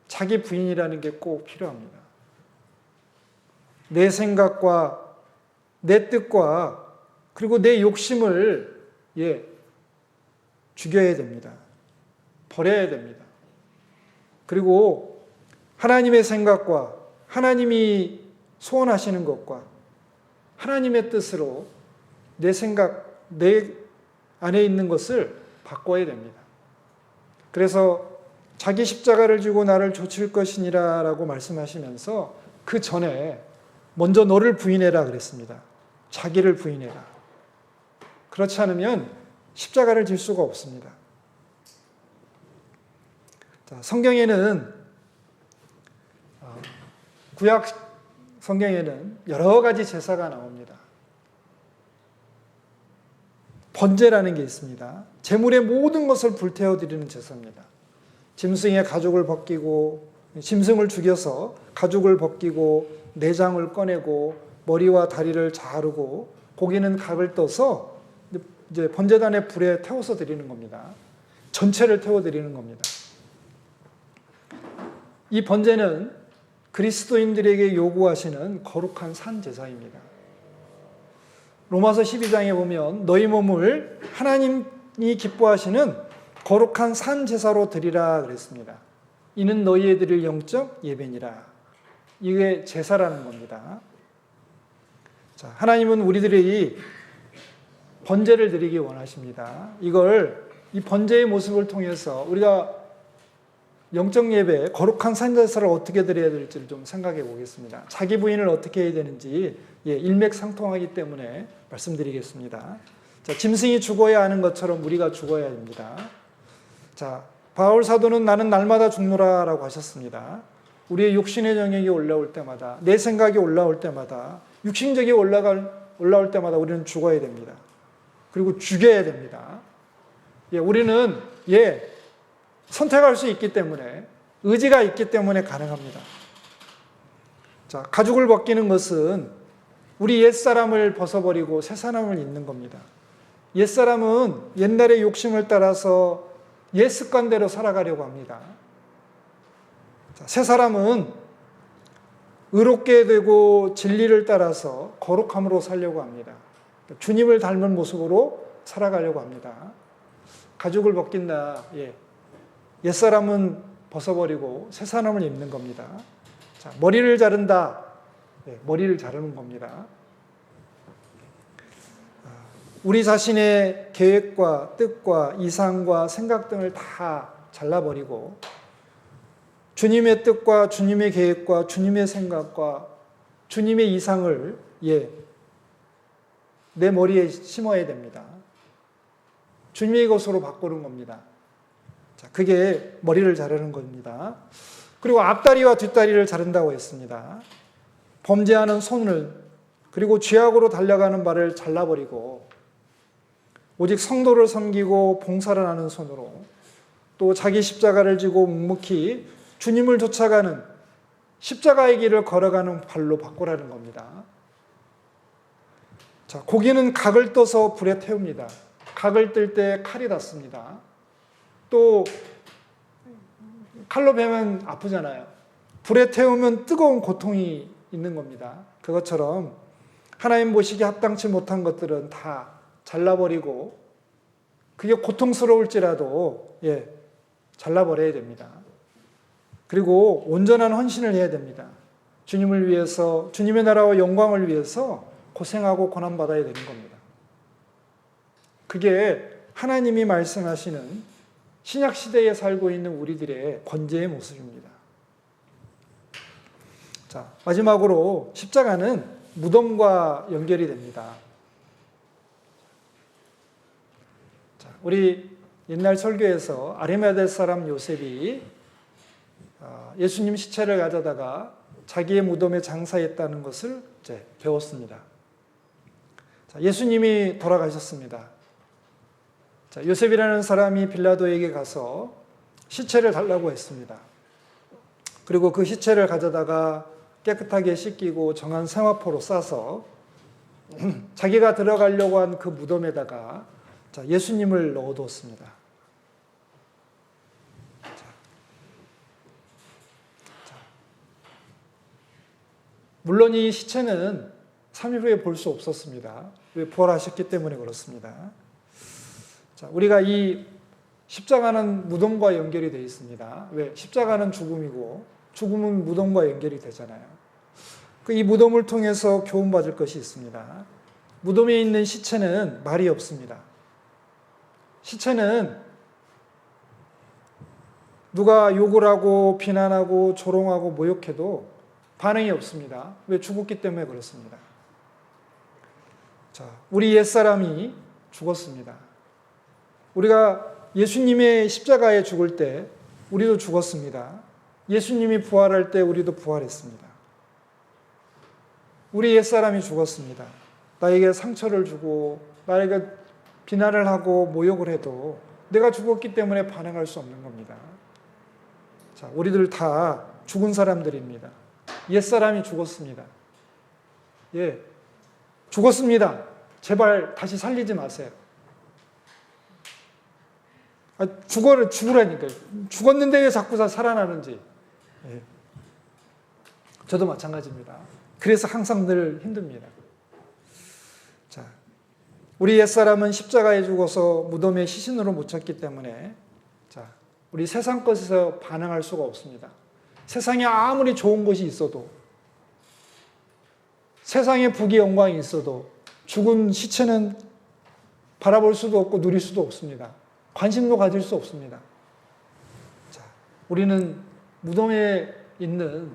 Speaker 1: 자기 부인이라는 게 꼭 필요합니다. 내 생각과 내 뜻과 그리고 내 욕심을 죽여야 됩니다. 버려야 됩니다. 그리고 하나님의 생각과 하나님이 소원하시는 것과 하나님의 뜻으로 내 생각, 내 안에 있는 것을 바꿔야 됩니다. 그래서 자기 십자가를 지고 나를 좇을 것이니라 라고 말씀하시면서 그 전에 먼저 너를 부인해라 그랬습니다. 자기를 부인해라. 그렇지 않으면 십자가를 질 수가 없습니다. 자, 성경에는 구약 성경에는 여러 가지 제사가 나옵니다. 번제라는 게 있습니다. 제물의 모든 것을 불태워 드리는 제사입니다. 짐승의 가죽을 벗기고 짐승을 죽여서 가죽을 벗기고 내장을 꺼내고 머리와 다리를 자르고 고기는 각을 떠서 이제 번제단의 불에 태워서 드리는 겁니다. 전체를 태워 드리는 겁니다. 이 번제는 그리스도인들에게 요구하시는 거룩한 산 제사입니다. 로마서 12장에 보면 너희 몸을 하나님이 기뻐하시는 거룩한 산 제사로 드리라 그랬습니다. 이는 너희의 드릴 영적 예배니라. 이게 제사라는 겁니다. 자, 하나님은 우리들이 번제를 드리기 원하십니다. 이 번제의 모습을 통해서 우리가 영적 예배, 거룩한 산제사를 어떻게 드려야 될지를 좀 생각해 보겠습니다. 자기 부인을 어떻게 해야 되는지 일맥상통하기 때문에 말씀드리겠습니다. 자, 짐승이 죽어야 하는 것처럼 우리가 죽어야 됩니다. 자, 바울 사도는 나는 날마다 죽노라 라고 하셨습니다. 우리의 육신의 정욕이 올라올 때마다, 내 생각이 올라올 때마다, 육신적이 올라올 때마다 우리는 죽어야 됩니다. 그리고 죽여야 됩니다. 우리는 선택할 수 있기 때문에, 의지가 있기 때문에 가능합니다. 자, 가죽을 벗기는 것은 우리 옛사람을 벗어버리고 새사람을 입는 겁니다. 옛사람은 옛날의 욕심을 따라서 옛 습관대로 살아가려고 합니다. 자, 새사람은 의롭게 되고 진리를 따라서 거룩함으로 살려고 합니다. 주님을 닮은 모습으로 살아가려고 합니다. 가죽을 벗긴다. 옛사람은 벗어버리고 새사람을 입는 겁니다. 자, 머리를 자른다. 머리를 자르는 겁니다. 우리 자신의 계획과 뜻과 이상과 생각 등을 다 잘라버리고 주님의 뜻과 주님의 계획과 주님의 생각과 주님의 이상을 내 머리에 심어야 됩니다. 주님의 것으로 바꾸는 겁니다. 자, 그게 머리를 자르는 겁니다. 그리고 앞다리와 뒷다리를 자른다고 했습니다. 범죄하는 손을, 그리고 죄악으로 달려가는 발을 잘라버리고 오직 성도를 섬기고 봉사를 하는 손으로, 또 자기 십자가를 지고 묵묵히 주님을 쫓아가는 십자가의 길을 걸어가는 발로 바꾸라는 겁니다. 자, 고기는 각을 떠서 불에 태웁니다. 각을 뜰 때 칼이 닿습니다. 또 칼로 베면 아프잖아요. 불에 태우면 뜨거운 고통이 있는 겁니다. 그것처럼 하나님 보시기에 합당치 못한 것들은 다 잘라버리고, 그게 고통스러울지라도 잘라버려야 됩니다. 그리고 온전한 헌신을 해야 됩니다. 주님을 위해서, 주님의 나라와 영광을 위해서 고생하고 고난받아야 되는 겁니다. 그게 하나님이 말씀하시는 신약시대에 살고 있는 우리들의 권제의 모습입니다. 자, 마지막으로 십자가는 무덤과 연결이 됩니다. 자, 우리 옛날 설교에서 아리마대 사람 요셉이 예수님 시체를 가져다가 자기의 무덤에 장사했다는 것을 이제 배웠습니다. 자, 예수님이 돌아가셨습니다. 자, 요셉이라는 사람이 빌라도에게 가서 시체를 달라고 했습니다. 그리고 그 시체를 가져다가 깨끗하게 씻기고 정한 생화포로 싸서 자기가 들어가려고 한 그 무덤에다가 예수님을 넣어두었습니다. 물론 이 시체는 3일 후에 볼 수 없었습니다. 왜? 부활하셨기 때문에 그렇습니다. 자, 우리가 이 십자가는 무덤과 연결이 되어 있습니다. 왜? 십자가는 죽음이고 죽음은 무덤과 연결이 되잖아요. 이 무덤을 통해서 교훈받을 것이 있습니다. 무덤에 있는 시체는 말이 없습니다. 시체는 누가 욕을 하고 비난하고 조롱하고 모욕해도 반응이 없습니다. 왜? 죽었기 때문에 그렇습니다. 자, 우리 옛사람이 죽었습니다. 우리가 예수님의 십자가에 죽을 때 우리도 죽었습니다. 예수님이 부활할 때 우리도 부활했습니다. 우리 옛사람이 죽었습니다. 나에게 상처를 주고 나에게 비난을 하고 모욕을 해도 내가 죽었기 때문에 반응할 수 없는 겁니다. 자, 우리들 다 죽은 사람들입니다. 옛사람이 죽었습니다. 죽었습니다. 제발 다시 살리지 마세요. 죽으라니까요. 죽었는데 왜 자꾸 살아나는지. 저도 마찬가지입니다. 그래서 항상 늘 힘듭니다. 자, 우리 옛사람은 십자가에 죽어서 무덤에 시신으로 묻혔기 때문에 우리 세상 것에서 반응할 수가 없습니다. 세상에 아무리 좋은 것이 있어도, 세상에 부귀 영광이 있어도 죽은 시체는 바라볼 수도 없고 누릴 수도 없습니다. 관심도 가질 수 없습니다. 자, 우리는 무덤에 있는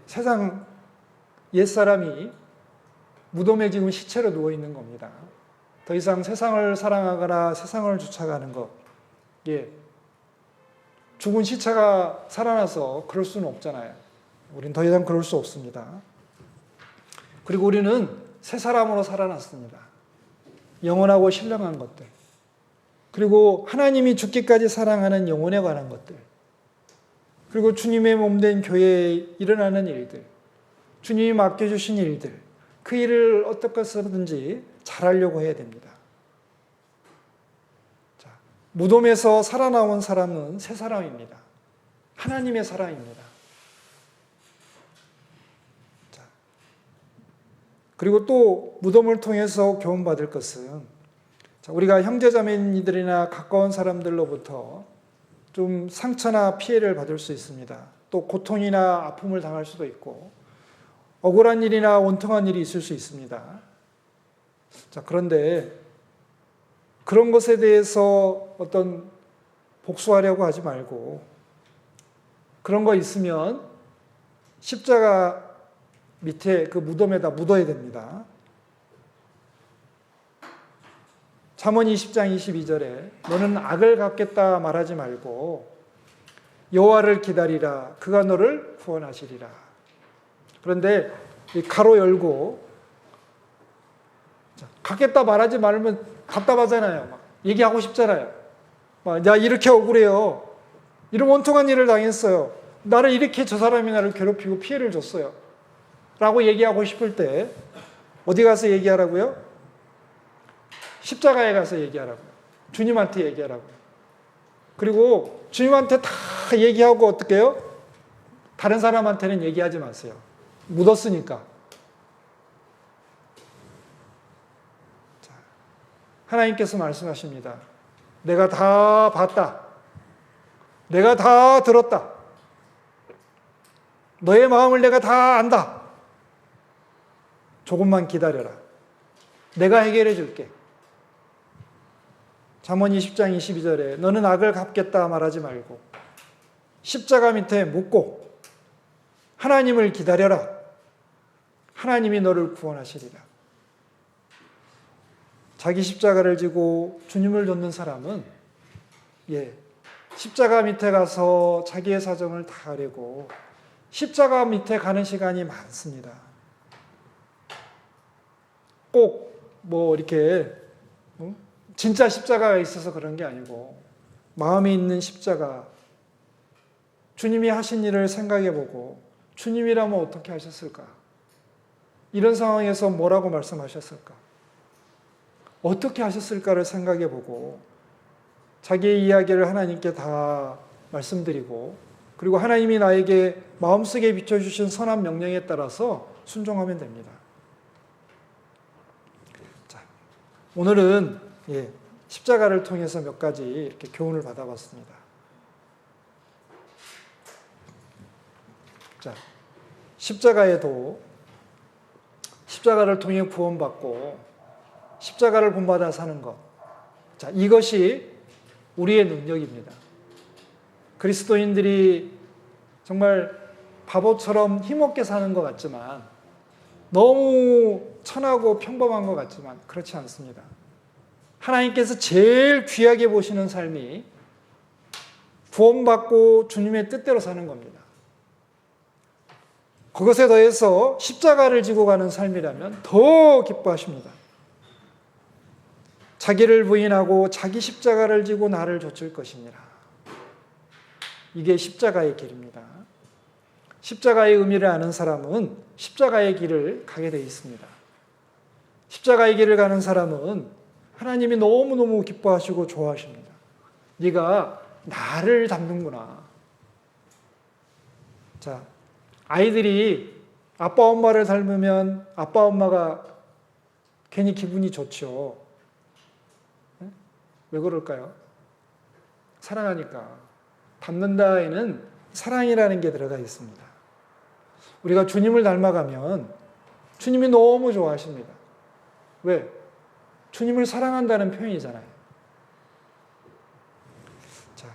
Speaker 1: 세상 옛사람이 무덤에 지금 시체로 누워있는 겁니다. 더 이상 세상을 사랑하거나 세상을 쫓아가는 것, 죽은 시체가 살아나서 그럴 수는 없잖아요. 우린 더 이상 그럴 수 없습니다. 그리고 우리는 새 사람으로 살아났습니다. 영원하고 신령한 것들, 그리고 하나님이 죽기까지 사랑하는 영혼에 관한 것들, 그리고 주님의 몸된 교회에 일어나는 일들, 주님이 맡겨주신 일들, 그 일을 어떻게 해서든지 잘하려고 해야 됩니다. 자, 무덤에서 살아나온 사람은 새 사람입니다. 하나님의 사랑입니다. 자, 그리고 또 무덤을 통해서 교훈받을 것은, 자, 우리가 형제자매들이나 가까운 사람들로부터 좀 상처나 피해를 받을 수 있습니다. 또 고통이나 아픔을 당할 수도 있고 억울한 일이나 원통한 일이 있을 수 있습니다. 자, 그런데 그런 것에 대해서 어떤 복수하려고 하지 말고, 그런 거 있으면 십자가 밑에 그 무덤에다 묻어야 됩니다. 잠언 20장 22절에 너는 악을 갚겠다 말하지 말고 여호와를 기다리라, 그가 너를 구원하시리라. 그런데 이 가로 열고, 갚겠다 말하지 말면 답답하잖아요. 막 얘기하고 싶잖아요. 막, 야, 이렇게 억울해요. 이런 원통한 일을 당했어요. 나를 이렇게 저 사람이 나를 괴롭히고 피해를 줬어요. 라고 얘기하고 싶을 때 어디 가서 얘기하라고요? 십자가에 가서 얘기하라고요. 주님한테 얘기하라고요. 그리고 주님한테 다 얘기하고 어떻게 해요? 다른 사람한테는 얘기하지 마세요. 묻었으니까. 자, 하나님께서 말씀하십니다. 내가 다 봤다. 내가 다 들었다. 너의 마음을 내가 다 안다. 조금만 기다려라. 내가 해결해 줄게. 잠언 20장 22절에 너는 악을 갚겠다 말하지 말고 십자가 밑에 묻고 하나님을 기다려라. 하나님이 너를 구원하시리라. 자기 십자가를 지고 주님을 돕는 사람은 십자가 밑에 가서 자기의 사정을 다 하려고 십자가 밑에 가는 시간이 많습니다. 꼭 뭐 이렇게 진짜 십자가가 있어서 그런 게 아니고 마음에 있는 십자가, 주님이 하신 일을 생각해보고 주님이라면 어떻게 하셨을까? 이런 상황에서 뭐라고 말씀하셨을까? 어떻게 하셨을까를 생각해보고 자기의 이야기를 하나님께 다 말씀드리고, 그리고 하나님이 나에게 마음속에 비춰주신 선한 명령에 따라서 순종하면 됩니다. 자, 오늘은 십자가를 통해서 몇 가지 이렇게 교훈을 받아봤습니다. 자, 십자가에도 십자가를 통해 구원받고 십자가를 본받아 사는 것. 자, 이것이 우리의 능력입니다. 그리스도인들이 정말 바보처럼 힘없게 사는 것 같지만, 너무 천하고 평범한 것 같지만 그렇지 않습니다. 하나님께서 제일 귀하게 보시는 삶이 구원받고 주님의 뜻대로 사는 겁니다. 그것에 더해서 십자가를 지고 가는 삶이라면 더 기뻐하십니다. 자기를 부인하고 자기 십자가를 지고 나를 좇을 것이니라. 이게 십자가의 길입니다. 십자가의 의미를 아는 사람은 십자가의 길을 가게 되어 있습니다. 십자가의 길을 가는 사람은 하나님이 너무너무 기뻐하시고 좋아하십니다. 네가 나를 닮는구나. 자, 아이들이 아빠 엄마를 닮으면 아빠 엄마가 괜히 기분이 좋죠. 왜 그럴까요? 사랑하니까. 닮는다에는 사랑이라는 게 들어가 있습니다. 우리가 주님을 닮아가면 주님이 너무 좋아하십니다. 왜? 주님을 사랑한다는 표현이잖아요. 자,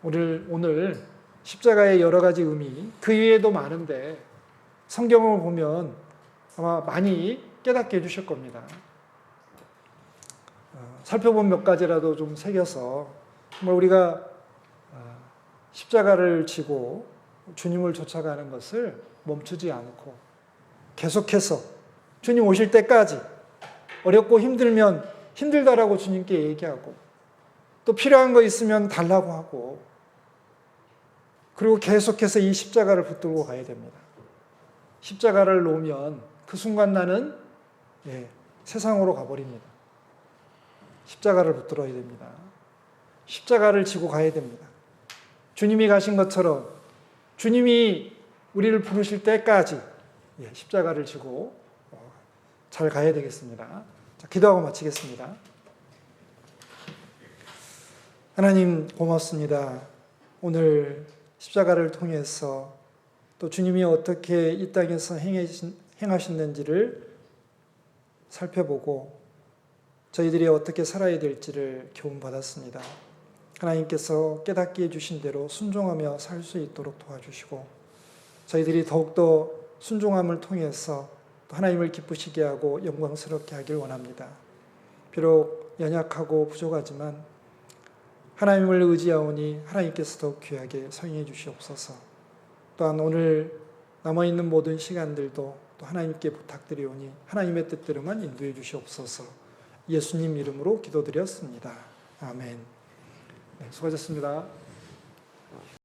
Speaker 1: 오늘 십자가의 여러 가지 의미, 그 이외에도 많은데 성경을 보면 아마 많이 깨닫게 해주실 겁니다. 살펴본 몇 가지라도 좀 새겨서 정말 우리가 십자가를 지고 주님을 쫓아가는 것을 멈추지 않고 계속해서 주님 오실 때까지 어렵고 힘들면 힘들다라고 주님께 얘기하고 또 필요한 거 있으면 달라고 하고 그리고 계속해서 이 십자가를 붙들고 가야 됩니다. 십자가를 놓으면 그 순간 나는 세상으로 가버립니다. 십자가를 붙들어야 됩니다. 십자가를 지고 가야 됩니다. 주님이 가신 것처럼 주님이 우리를 부르실 때까지 십자가를 지고 잘 가야 되겠습니다. 자, 기도하고 마치겠습니다. 하나님 고맙습니다. 오늘 십자가를 통해서 또 주님이 어떻게 이 땅에서 행하셨는지를 살펴보고 저희들이 어떻게 살아야 될지를 교훈받았습니다. 하나님께서 깨닫게 해주신 대로 순종하며 살 수 있도록 도와주시고 저희들이 더욱더 순종함을 통해서 또 하나님을 기쁘시게 하고 영광스럽게 하길 원합니다. 비록 연약하고 부족하지만 하나님을 의지하오니 하나님께서 더욱 귀하게 서용해 주시옵소서. 또한 오늘 남아있는 모든 시간들도 또 하나님께 부탁드리오니 하나님의 뜻대로만 인도해 주시옵소서. 예수님 이름으로 기도드렸습니다. 아멘. 네, 수고하셨습니다.